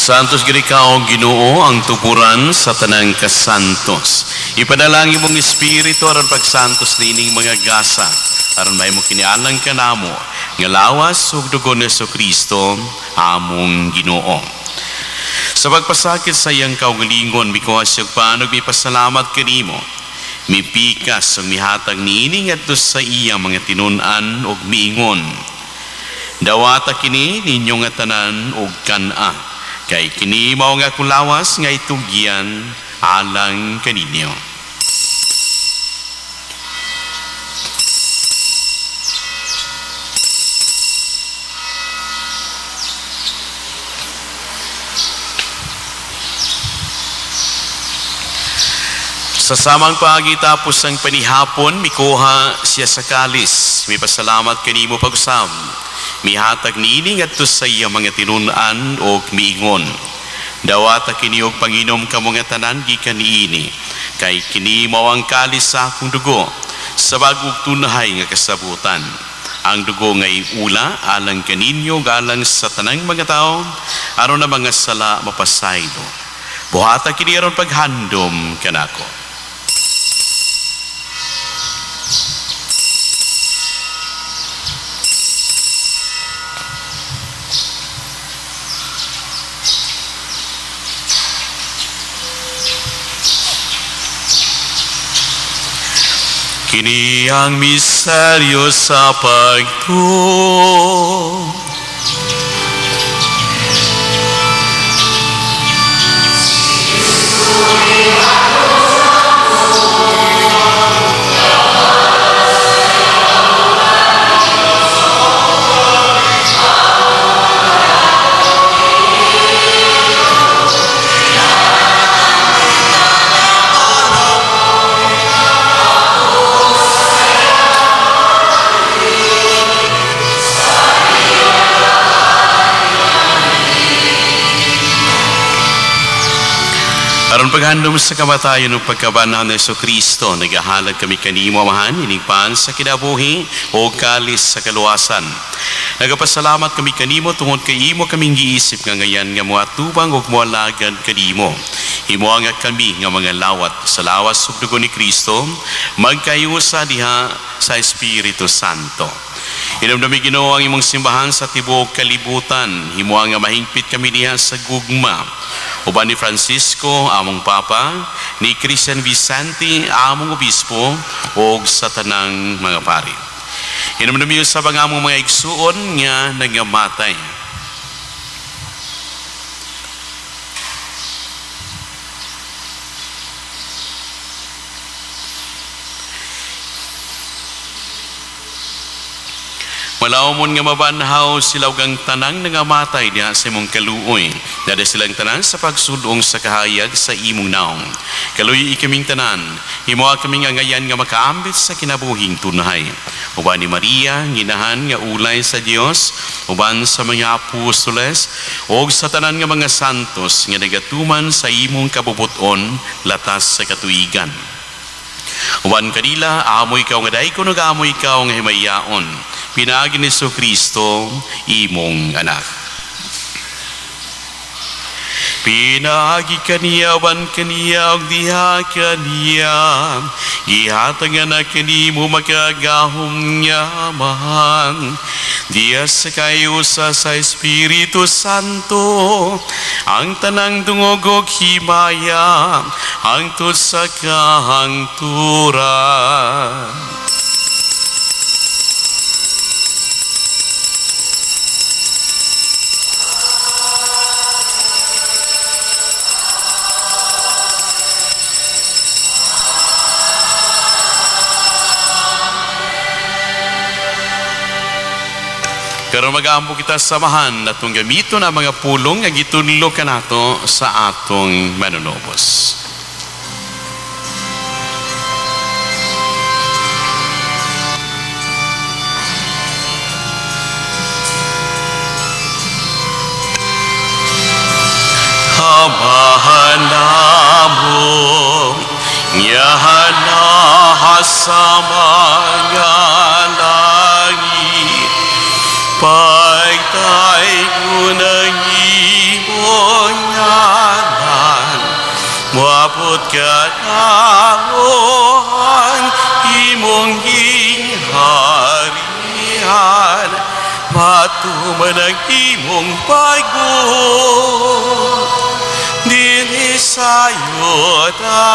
Santos gid ikaw Ginoo ang tukuran sa tanang kasantos. Ipadalangin mong espiritu aron pagsantos nining mga gasa aron may mo kinialang kanamo nga lawas ug dugo ni Kristo among Ginoo. Sa pagpasakit sa iyang kaugalingon mikuha siya panog mipasalamat kanimo. Mipikas ug mihatag niini ngadto sa iyang mga tinun-an ug miingon. Dawata kini ninyo nga tanan ug kan-a. Kay kini mao nga kulawas nga itugyan alang kaninyo. Sa samang pagitapos ang panihapon, mikuha siya sa kalis. May pasalamat kanimo pag-usam. Mihatag nining at sa iya mga tinunan o miingon. Dawata kini og panginom ka mga tanan gikan niini. Kay kini mao ang kalis sa akong dugo. Sa bagog tunahay nga kasabutan. Ang dugo ngay ula alang kaninyo galang sa tanang mga tao aron na mga sala mapasaylo. Buhata kini aron paghandom kanako. Kini ang misteryo sa pagtuo. Aron paghandom sa kamatayon ng pagkabanhaw ng Jesucristo, nagahalag kami kanimo amahan, inigpan sa kinabuhi o kalis sa kaluwasan. Nagapasalamat kami kanimo tungod kay imo kaming giisip nga ngayan nga moatubang ug moalagad kanimo. Imo nga kami nga mga lawat sa lawas ug dugo ni Kristo, magkayusa diha sa Espiritu Santo. Inamdami Ginoo ang imong simbahan sa tibuok kalibutan. Imo nga mahingpit kami diha sa gugma. Uban ni Francisco, among Papa, ni Christian Vicente, among Obispo, o sa tanang mga pari. Inamdami sa among mga igsuon nga nagamatay. Malawmon nga mabanhaw sila ug ang tanang nangamatay diha sa imong kaluoy. Dada silang tanan sa pagsulong sa kahayag sa imong naong. Kaluoy ikaming tanan, himo kaming ngayan nga makaambit sa kinabuhing tunay. Uban ni Maria, nginahan nga ulay sa Dios, uban sa mga apostoles, ug sa tanan nga mga santos nga nagatuman sa imong kabubuton latas sa katuigan. Uban kanila, amoy ikaw nga daykon ug amoy ikaw nga himayaon. Pinaagi ni Jesucristo, imong anak. Pinaagi kaniya, wan kaniya, og diha kaniya. Gihatangan na kanimo makagahom yaman. Diya sa kayusa sa Espiritu Santo, ang tanang dungog og himaya, hangtod sa kahangturan. Karon mag-aampo kita samahan at gamiton ang mga pulong nga gitunlo kanato sa atong manunobos. Amahan namo nyahan na sa mga langit. Pagtayo ng imong ngalan, muabot ka ang imong gingharian, matuman ang imong pagod. Dili sayo ta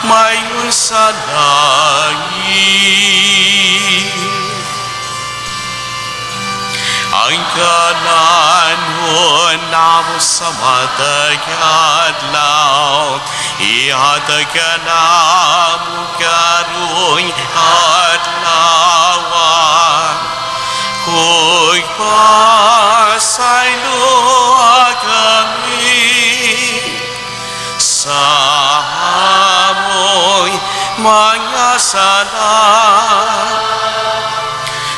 mayon sa langit. Ang kananon namo sa matag adlaw, ihatag ka namo karong adlaw. Kung pasaylo kami sa mga sala.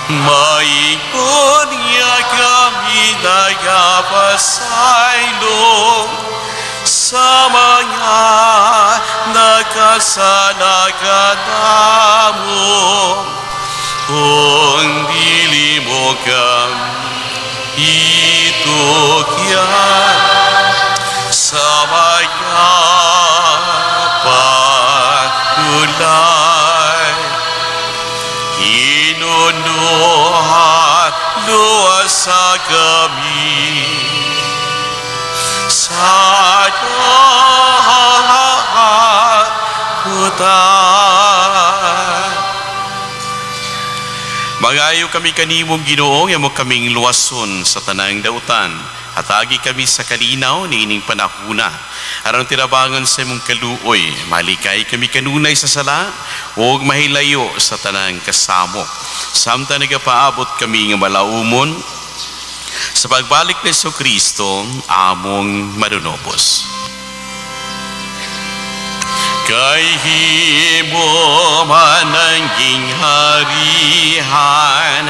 Maingon niya kami nagapasaylo sa mga nakasala kanamo. Kung dili mo kami itukyan sa mga pagkulay, inunuhan luwas sa kami sa dahagutan. Magayo kami kanimong Ginoo, nga mo kaming luwason sa tanang dautan. Hatagi kami sa kalinaw ni ining panahuna. Aron tirabangan sa imong kaluoy, malikay kami kanunay sa sala, o mahilayo sa tanang kasamo. Samtang nagapaabot kami nga malaumon, sa pagbalik ni Kristo, among madunopos. Kay himo mananging harihan,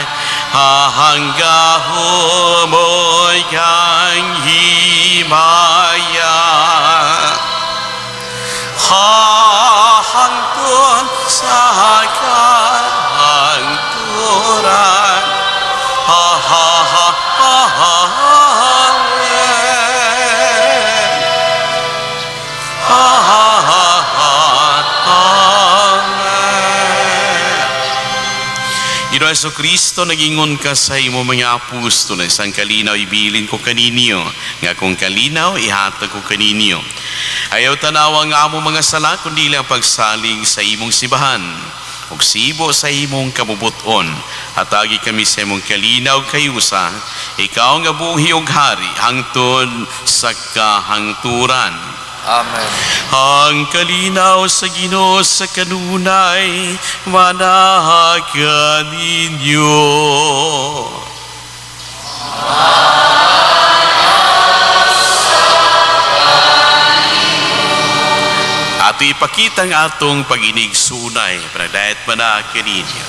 hahanggaho mo'y kang himaya. Hahangtun sa kahangturan, Ginoong Jesucristo, nagingon ka sa imo mga apostoles, ang kalinaw ibilin ko kaninyo, nga kung kalinaw ihatag ko kaninyo. Ayaw tanawa nga amo mga sala, kundi lang pagsaling sa imong sibahan, ug sibo sa imong kabubuton. Hatagi kami sa imong kalinaw kayusa, ikaw nga buhi ug hari, hangtod sa kahangturan. Amen. Ang kalinaw sa Ginoo sa kanunay, manahagan ninyo. Ato ipakita ang atong pag-inig sunay, panagdayat manahagan ninyo.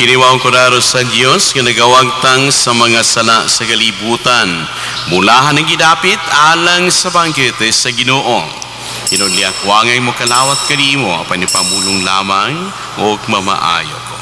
Kiniwaon ko daro sa Diyos nga nagawagtang sa mga sala sa kalibutan. Mulahan ang gidapit alang sa bangkete sa Ginoo. Inunliak wangay mo kalawat kanimo, apan ipamulong lamang o mamaayo ko.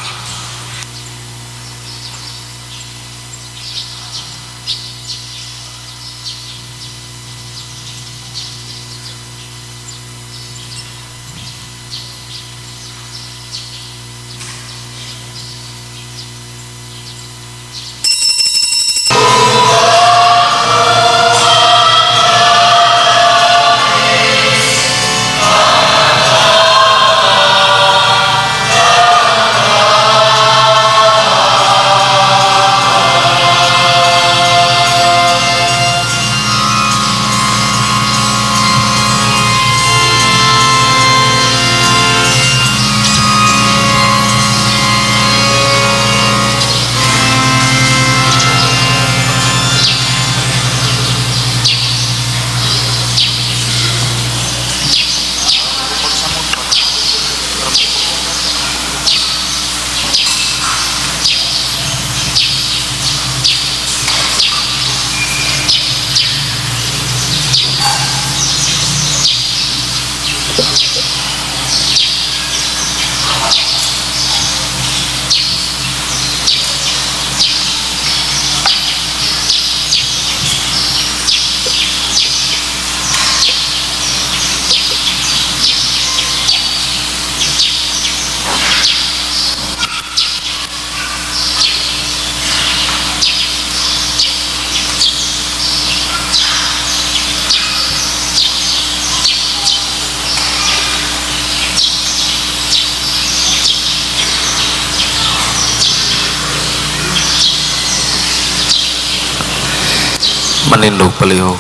Manindog palihog.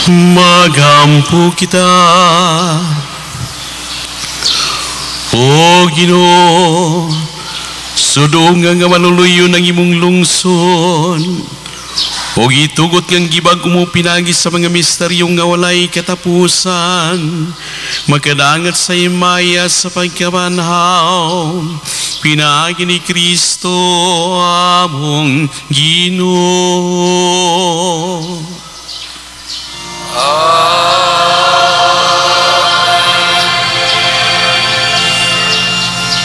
Magampo kita, O Ginoo, sudungan nga maluluyo ng imong lungsod, o gitugot ng gibag mo pinagis sa mga misteryong nga walay katapusan, magkadangat sa imaya sa pagkabanhaw, pinagi ni Kristo among Ginoo.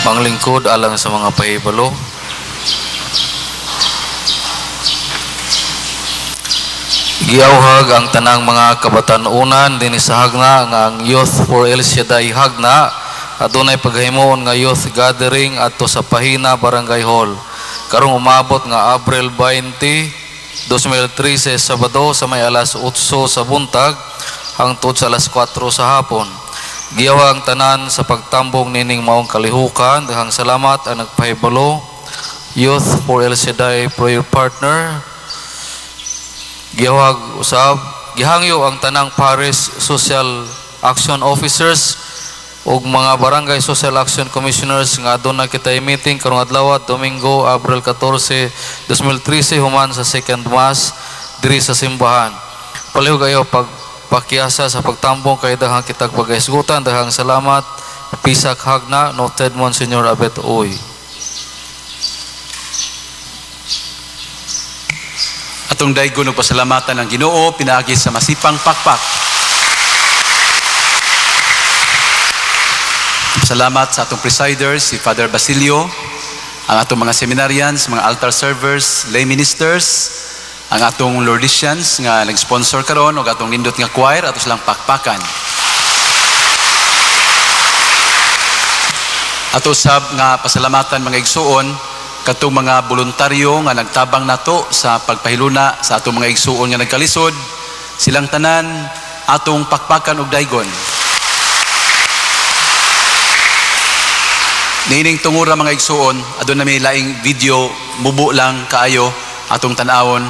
Manglingkod alang sa mga pahibalo. Giawhag ang tanang mga kabatanunan din sa hagna nga ang Youth for El Shaddai hagna adunay paghimuon nga youth gathering adto sa Pahina Barangay Hall. Karong umabot nga Abril 20, 2013 Sabado sa may alas 8 sa buntag hangtod sa alas 4 sa hapon. Giyawa ang tanan sa pagtambong nining maong kalihukan. Daghang salamat ang nagpahibalo. Youth for El Shaddai prayer partner. Giyawag usab. Gihangyo ang tanang parish social action officers ug mga barangay social action commissioners nga aduna kitay meeting karong adlaw Domingo Abril 14, 2013 human sa second mass diri sa simbahan. Palihog ayo pagpakiasa sa pagtambong kay daghang kitag pagahisgutan. Daghang salamat. Pisak hagna noted Monsignor Abet Uy. Atong daygon og pasalamatan ng Ginoo pinaagi sa masipang pakpak. Salamat sa atong presiders, si Father Basilio, ang atong mga seminarians, mga altar servers, lay ministers, ang atong Lordesians nga nag-sponsor karon og atong nindot nga choir ato silang pakpakan. Ato sab nga pasalamatan mga igsuon katong mga voluntaryo nga nagtabang nato sa pagpahiluna sa atong mga igsuon nga nagkalisod. Silang tanan atong pakpakan og daygon. Nining tungura mga igsuon, adun na may laing video, mubo lang kaayo atong tanawon,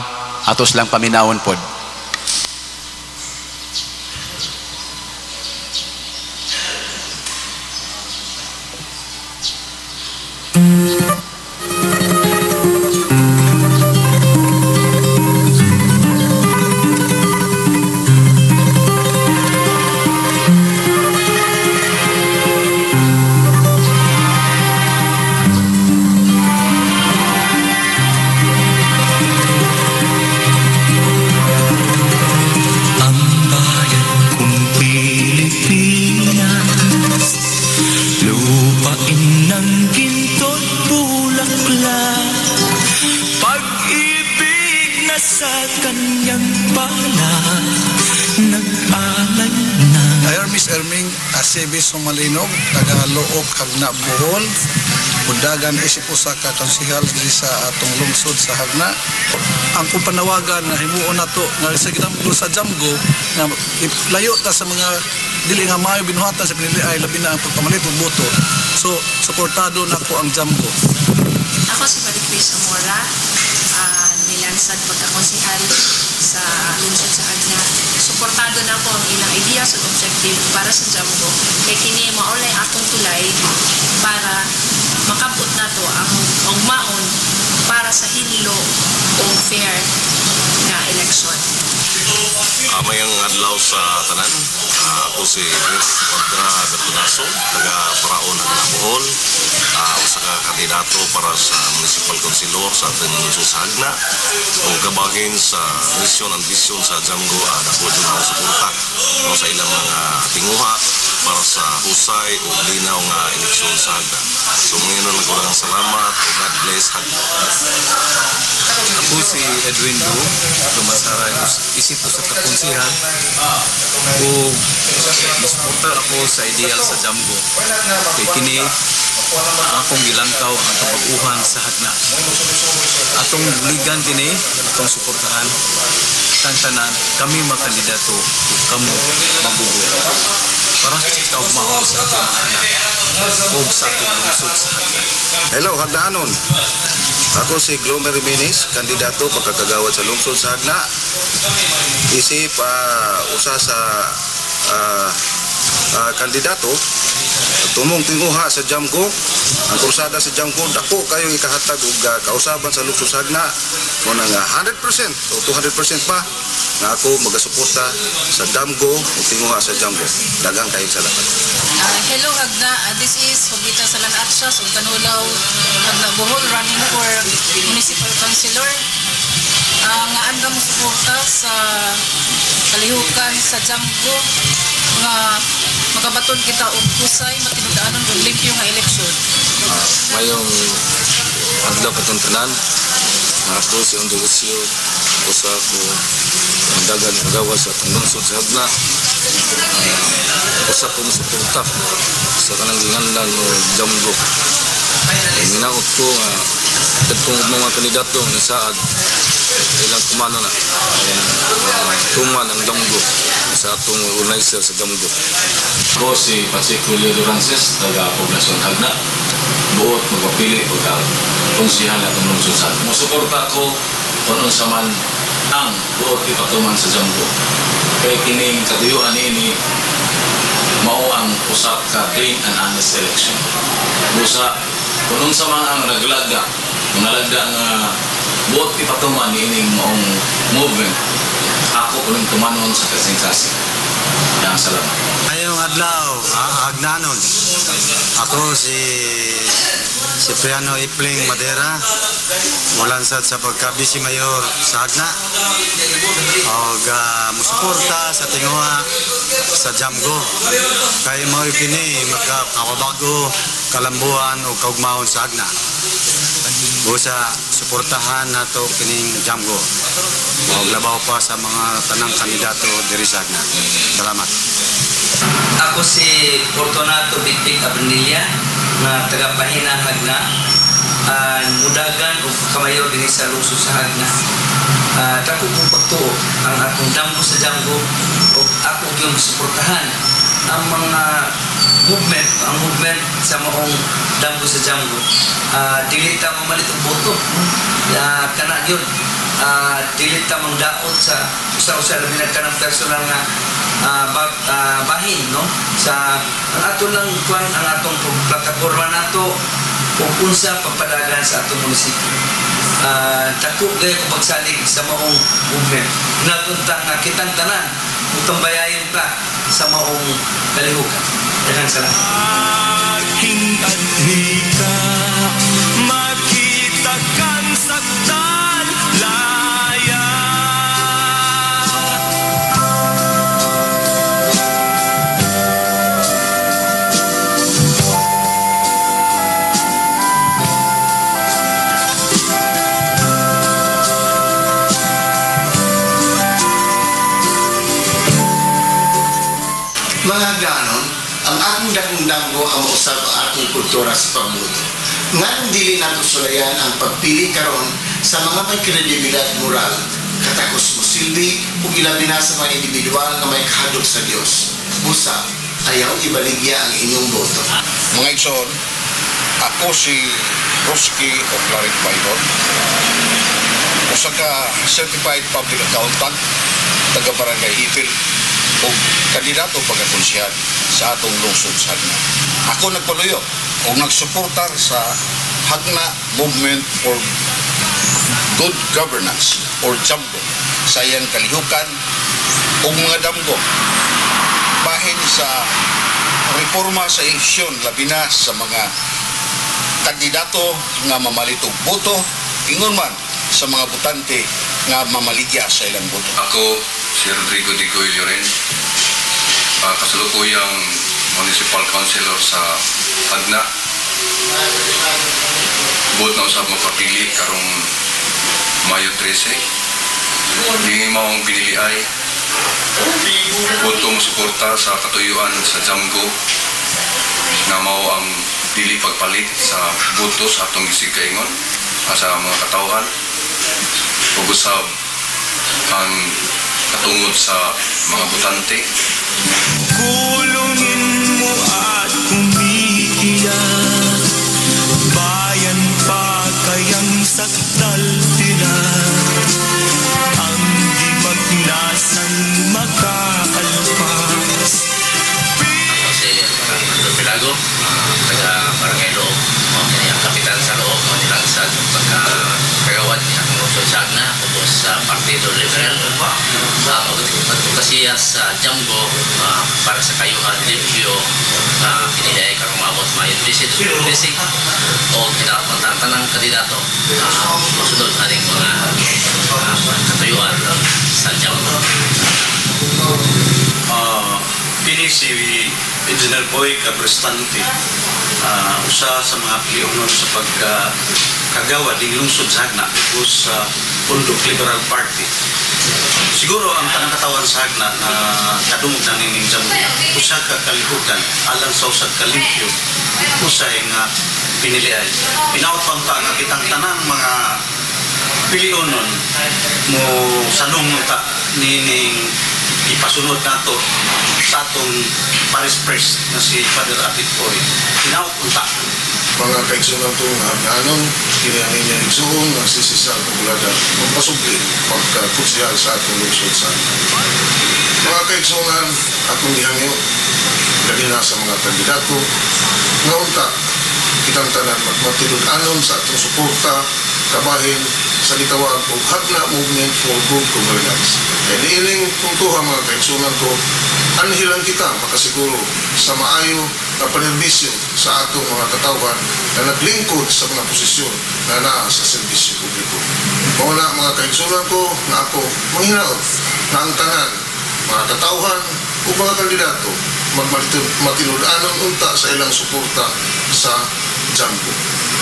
atos lang paminawon pod. Malinog, taga-Loob, Hagna, Bohol. Undagan isip po sa kakonsihal diri sa atong lungsod sa Hagna. Ang panawagan na himuon nato nga sa ginamgo sa Jamgo na layo ta sa mga dili nga maayo binuhatan sa pinili ay labi na ang pagpamalit og boto. So, suportado nako ang Jamgo. Ako si Maricris Zamora, nilansad pagkakonsihal sa lungsod sa Hagna. Suportado na po ang ilang ideas at objective para sa Jamgo. Kaya kini maulay atong tulay para makabot na to ang ugmaon para sa hinlo o fair na eleksyon. Mayang adlaw sa tanan. Ako si Chris Quadra Bertunaso, taga Paraon ng Bohol. Usa ka kandidato para sa municipal councilor sa ating lungsod sa Hagna. O kabagin sa mission and vision sa Jamgo na po dyan ako suporta sa ilang mga tinguha para sa husay o linaw nga eleksyon sa Hagna. So ngayon nagkulang salamat o God bless Hagna. Ako si Edwin Du, tumasaray isip ko sa kapunsihan o supporter ako sa ideal sa Jamgo. Kay kini akong gilantaw ang kabaguhan sa Hagna. Atong ligan kini, atong suportahan tanan kami mga kandidato kamo mabubuo para sa kaugmaon sa atong mga anak o sa atong lungsod sa Hagna. Hello, Hagdanon. Ako si Glomer Jimenez, kandidato pagkakagawad sa lungsod sa Hagna. Isip usa sa kandidato tumong tinguha sa Jamgo. Ang kursada sa Jamgo dako kayo ikahatag og kausaban sa lungsod sa Hagna mo nga 100% o 200% pa nga ako magasuporta sa Jamgo o tinguha sa Jamgo. Daghang kayong salamat. Hello Hagna, this is Hugita Salan Aksas ug Kanulaw Hagna Bohol running for Municipal Councilor. Nga anda mo suporta sa kalihukan sa Jamgo nga magabaton kita og kusay matinudaanon og limpyo nga eleksyon. Mayong adlaw katong tanan. Ako si Ondolosio, usa ko ang dagan agawa sa lungsod sa Hagna. Usa ko musuporta sa kanang ginganlan o Jamgo. Minaot ko nga katong mga kandidato ni Saad ilang kumano na tuman ang Jamgo sa atong organizer sa Jamgo. Ako si Pacheco Leo Durances, taga Poblasyon Hagna. Buot magpapili pagka konsihan at lungsod sa Hagna. Musuporta ko kung sa man ang buot ipatuman sa Jamgo. Kaya kining katuyuan ini mao ang usap ka clean and honest election. Busa kung sa man ang naglagda nga buot ipatuman ining maong movement, ako kuning tumanon sa kasing-kasing. Yang salamat. Ayong adlaw, Hagnanon. Ako si Cipriano Ipling Madera, mulansad sa pagka-Vice Mayor sa Hagna. Og musuporta sa tinguha sa Jamgo. Kay mo kini makakabago kalambuan o kaugmahon sa Hagna. Busa suportahan nato kining Jamgo. Og labaw pa sa mga tanang kandidato diri sa Hagna. Salamat. Ako si Fortunato Bitbit Abrinilia na taga-Pahina Hagna. Mudagan o kamayor din sa lungsod sa Hagna. Dako kong pagtuo ang akong Jamgo sa Jamgo o ako yung suportahan ang mga movement sa maong Jamgo sa Jamgo. Dilita mamalit ang boto. Kana yun. Dilita mang daot sa usa-usa labi ka ng personal nga bahin no sa ang ato lang kuan ang atong plataporma nato kung unsa pagpadagan sa atong munisipyo. Dako gay ko magsalig sa maong movement naguntang nga kitang tanan utambayayon ka sa maong kalihukan. Daghang salamat. Aking adhika makita kang saktan laya. Mga ganon, ang akong dakong Jamgo ang mausap ang akong kultura sa pagmuto. Nganong dili nato sulayan ang pagpili karon sa mga may kredibilidad moral, katakos mo silbi ug ilabi na sa mga individual na may kahadlok sa Dios. Busa, ayaw ibaligya ang inyong boto. Mga igsoon, ako si Roski o Claric Bayrod. Usa ka certified public accountant, taga Barangay Hipil, o kandidato pagkakonsyal sa atong lungsod sa Hagna. Ako nagpaluyo o nagsuportar sa Hagna Movement for Good Governance or Jamgo sa iyang kalihukan o mga Jamgo bahin sa reforma sa eleksyon labi na sa mga kandidato nga mamalitog boto ingon man sa mga botante nga mamaligya sa ilang boto. Ako si Rodrigo Digoy Lloren, kasalukuyang Municipal Councilor sa Hagna. Buot na usap magpapili karong Mayo 13. Hindi maong pinili ay buot ko musuporta sa katuyuan sa Jamgo na mao ang dili pagpalit sa boto sa atong gisig kaingon sa mga katawhan. Ug-usab ang katungod sa mga botante. Kulungin mo at umiiyak, bayan pa kayang sa siya sa Jamgo para sa kayuhan limpyo kinilay karong maabot mayon visit o kinatanang kandidato masunod aning mga katuyuan sa Jamgo. Kini si Engineer Boy Cabrestante, usa sa mga piliunon sa pagkagawa ng lungsod sa Hagna sa Pundok Liberal Party. Siguro ang tanang katawan sa Hagna na kadungog na ning Jamgo, usa ka kalihukan alang sa usag kalimpyo, usay nga pinilian. Pinawat pang nga kitang tanang mga piliunon mo sanong ta nining ipasunod nato sa atong Paris Press na si Father Apit Boy. Pinawat unta. Mga kaigsunan itong hangganon, kinahangin niya igsuon ng sisisal populada magpasubli pagkakutsihal sa atong lungsod sa mga kaigsunan akong gihangyo dali na sa mga kandidato nga unta kitang tanan magmatulod-anon sa atong suporta kabahin sa gitawag o Hagna Movement for Good Governance. Kaya niiling kung tuha mga kaigsunan ko, anhilan kita makasiguro sa maayo na panerbisyo sa atong mga katawhan na naglingkod sa mga posisyon na naa sa serbisyo publiko. Mauna mga kaigsunan ko na ako manghinaot na ang tanan, mga katawhan o mga kandidato magmatinud-anon unta sa ilang suporta sa Jamgo.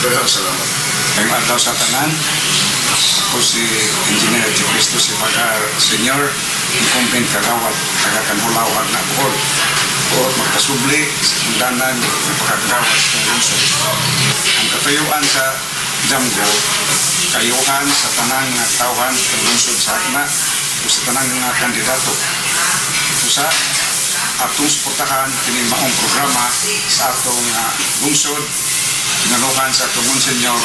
Daghang salamat. Ngayong adlaw sa tanan, ako si Engineer Cristo si Pagar Senior, incumbent kagawad taga-Kanhulaw Hagna Bohol o magkasubli sa kundanan ng pagkagawad sa lungsod. Ang katuyuan sa Jamgo, kayuhan sa tanang nga tawhan sa lungsod sa Hagna o sa tanang nga kandidato. Usa, atong suportahan kini maong programa sa atong lungsod, kinaluhan sa atong Monsignor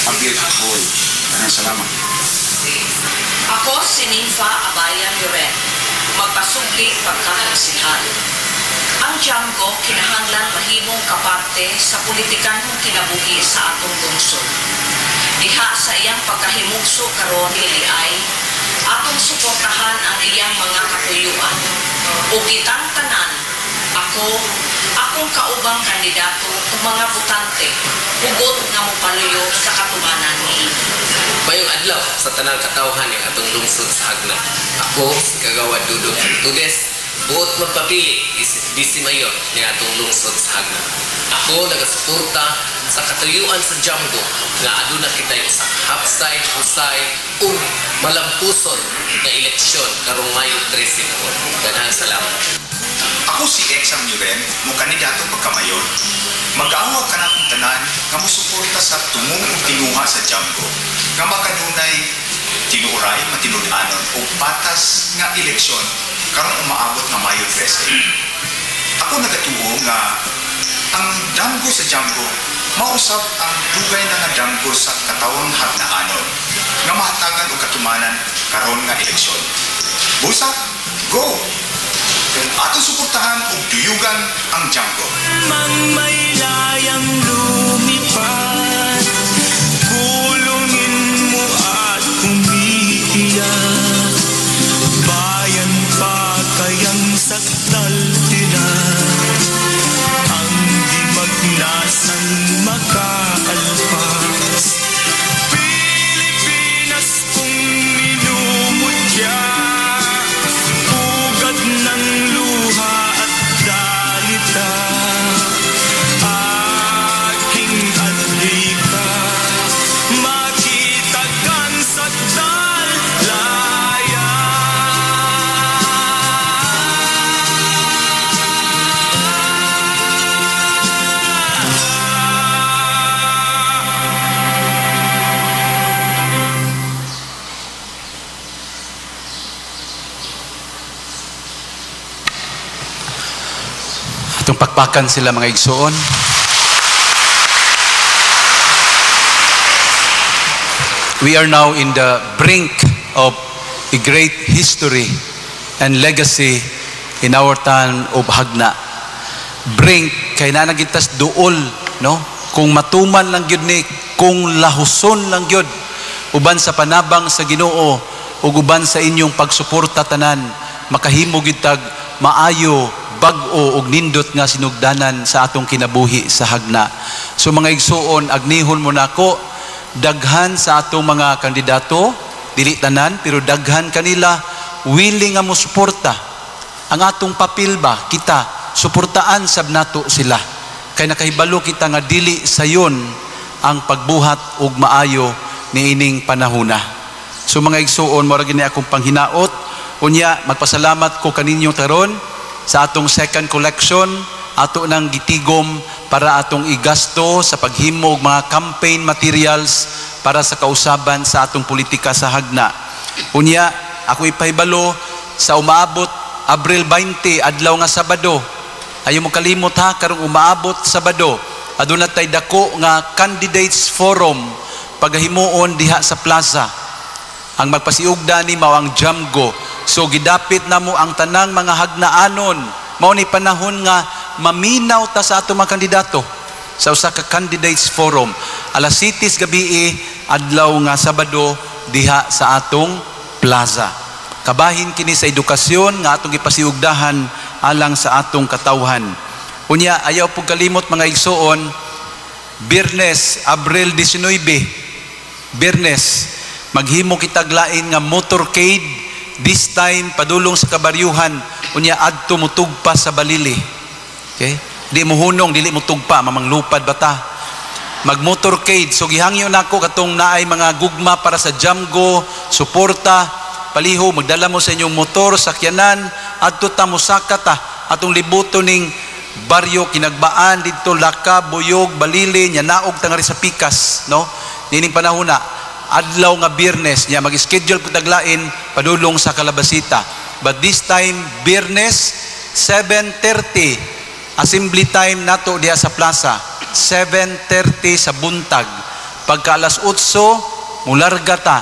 Abit Boy. Maraming salamat. Ako si Ninfa Abayan Loren, magpasubli pagkakagsihal. Ang Jamgo kinahanglan mahimong kaparte sa politikanhong kinabuhi sa atong lungsod. Diha sa iyang pagkahimugso karon ay atong suportahan ang iyang mga katuyuan. O kitang tanan, akong kaubang kandidato o mga butante, ugot nga mopaluyo sa katubanan ni Ino. Mayong adlaw sa tanang katawhan ng atong lungsod sa Hagna. Ako, si Kagawad Dudong Tudes, buot magpapili Vice Mayor ng atong lungsod sa Hagna. Ako nagasuporta sa katuyuan sa Jamgo nga aduna kitay sa hapsay, husay, o malampuson na eleksyon karong Mayo 13 na po. Daghang salamat. Ako si Exam Yuren, mo kandidato pagkamayon. Mag-aawag ka na kong tanan nga musuporta sa tungong tinguha sa Jamgo nga makadunay tinuray, matinud-anon o patas nga eleksyon karong umaabot nga Mayo 13. Ako nagatuo nga ang Jamgo sa Jamgo mausap ang dugay na nga Jamgo sa katawang hagnaanon nga mahatagan o katumanan karon nga eleksyon. Busa, go! Kung atong suportahan o duyugan ang Jamgo. Mang may layang lumipad, kulungin mo at umiiyak. Bayan pa kayang sakdal tinan, ang di magnasan makaalpas. Pilipinas kung minumutya, ugad ng luha at dalita, aking adlika, makitagan sa dalaya. Itong pakpakan sila mga igsuon. We are now in the brink of a great history and legacy in our town of Hagna. Brink, kay na nagintas duol, no? Kung matuman lang yun ni, kung lahuson lang yun, uban sa panabang sa Ginoo, ug uban sa inyong pagsuporta tanan, makahimo gid tag maayo, bag-o ug nindot nga sinugdanan sa atong kinabuhi sa hagna. So mga igsuon, agnihon mo nako, daghan sa atong mga kandidato, dili tanan pero daghan kanila willing nga mo suporta. Ang atong papel ba kita suportaan sab nato sila. Kay nakahibalo kita nga dili sayon ang pagbuhat og maayo niining panahona. So mga igsuon, mora gini akong panghinaot. Unya, magpasalamat ko kaninyo taron sa atong second collection, ato nang gitigom para atong igasto sa paghimo og mga campaign materials para sa kausaban sa atong politika sa hagna. Unya, ako ipahibalo sa umaabot Abril 20 adlaw nga Sabado. Ayaw mo kalimot ha, karong umaabot Sabado, aduna tay dako nga candidates forum pagahimuon diha sa plaza. Ang magpasiugda ni mao ang Jamgo. So gidapit na mo ang tanang mga hagnaanon. Mao ni panahon nga maminaw ta sa ato mga kandidato sa usa ka candidates forum. Alas 7 gabi adlaw nga Sabado diha sa atong plaza. Kabahin kini sa edukasyon nga atong gipasiugdahan alang sa atong katawhan. Unya, ayaw pug kalimot mga igsuon, Biyernes, Abril 19, Biyernes, maghimo kitag lain nga motorcade. This time, padulong sa kabaryuhan, unya adto mutugpa sa Balili. Okay? Di mo hunong, dili mo tugpa, mamanglupad bata. Mag-motorcade. So, gihangyo na ako katong naay mga gugma para sa Jamgo, suporta, paliho, magdala mo sa inyong motor, sakyanan, adto ta musaka ta, atong libuto ning baryo, Kinagbaan, dito, Laka, Buyog, Balili, Nyanaog, tangari sa Pikas, no? Nining panahon na, adlaw nga Biyernes niya mag-schedule ko taglain padulong sa Calabasita. But this time Biyernes 7:30 assembly time nato diha sa plaza. 7:30 sa buntag. Pagka alas 8 mularga ta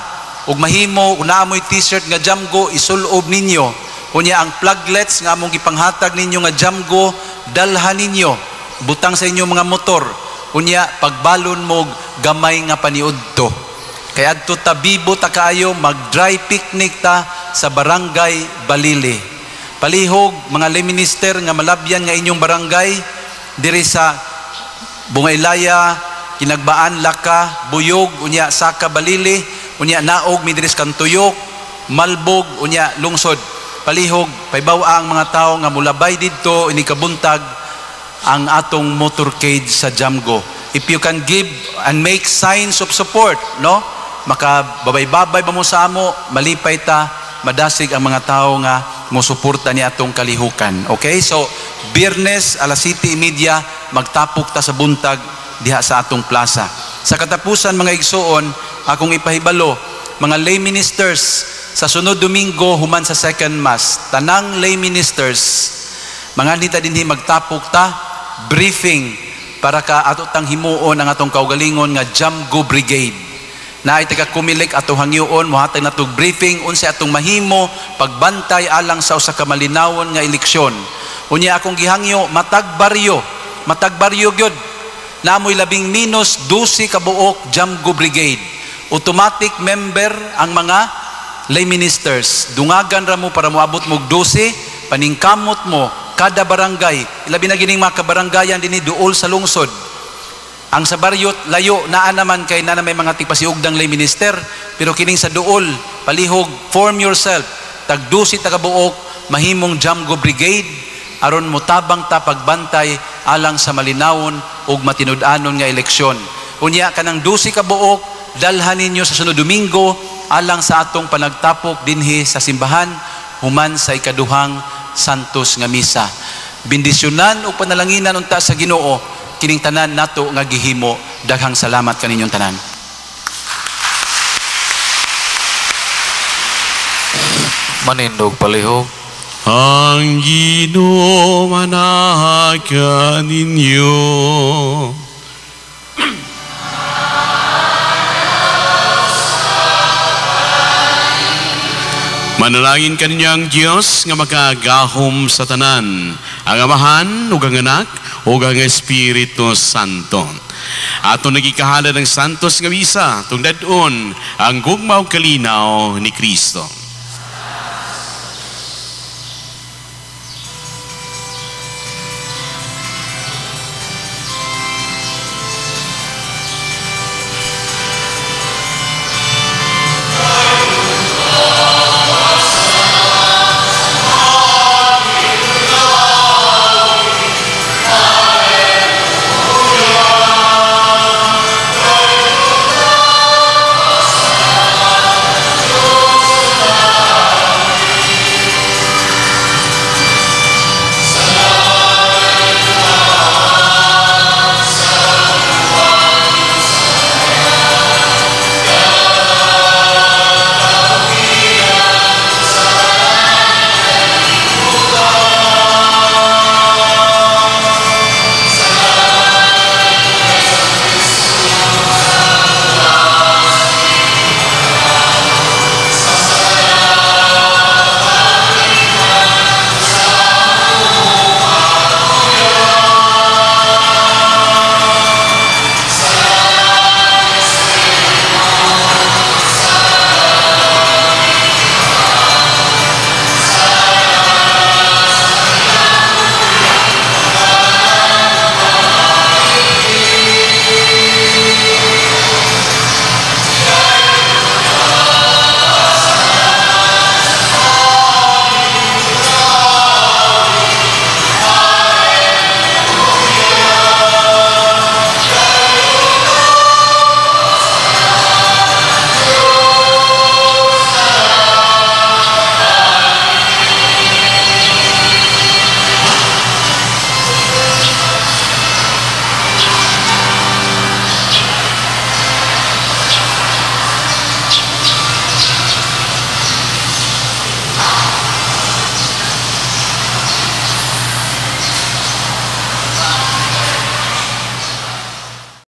ug mahimo kung naamoy t-shirt nga Jamgo isulob ninyo. Unya ang pluglets nga among gipanghatag ninyo nga Jamgo dalhan ninyo butang sa inyo mga motor. Unya pagbalon mo gamay nga paniudto. Kaya adto ta bibo ta kaayo mag-dry picnic ta sa barangay Balili. Palihog mga lay minister nga malabyan nga inyong barangay diri sa Bungaylaya, Kinagbaan, Laka, Buyog, unya Saka, Balili, unya Naog, Midris, Kantuyok, Malbog, unya Lungsod. Palihog paybaw ang mga tao nga mulabay didto ini kabuntag ang atong motorcade sa Jamgo. If you can give and make signs of support, no? Makababay-babay ba mo sa amo, malipay ta, madasig ang mga tao nga musuporta ni atong kalihukan. Okay? So, Biyernes, alas 7:30, magtapok ta sa buntag diha sa atong plaza. Sa katapusan, mga igsuon, akong ipahibalo, mga lay ministers, sa sunod Domingo, human sa second mass, tanang lay ministers, mga nita dinhi magtapok ta, briefing, para ka ato tang himuon ang atong kaugalingon nga Jamgo Brigade. Na ay taga kumilik ato hangyoon mohatag natog briefing unsa atong mahimo pagbantay alang sa usa ka malinawon nga eleksyon. Unya akong gihangyo matag baryo gyud namoy labing minus 12 ka buok Jamgo Brigade. Automatic member ang mga lay ministers. Dungagan ra mo para moabot mo 12, paningkamot mo kada barangay. Ilabi na gining mga kabarangayan dinhi duol sa lungsod. Ang sa baryot layo naa naman kay na may mga tigpasiugdang lay minister, pero kining sa duol palihog form yourself tag 12 taga buok mahimong Jamgo Brigade aron motabang ta pagbantay alang sa malinawon ug matinud-anon nga eleksyon. Unya kanang 12 ka buok dalhan ninyo sa sunod Domingo alang sa atong panagtapok dinhi sa simbahan human sa ikaduhang Santos nga misa. Bendisyonan ug panalanginan unta sa Ginoo kining tanan nato nga gihimo. Daghang salamat kaninyong tanan. Manindog palihog. Ang Ginoo managa ninyo. Manalangin kaninyang Diyos nga makagahom sa tanan, ang Amahan ug ang Anak ug ang Espiritu Santo. Ato nagikahala ng Santos nga misa tungdadon ang gugma ug kalinaw ni Kristo.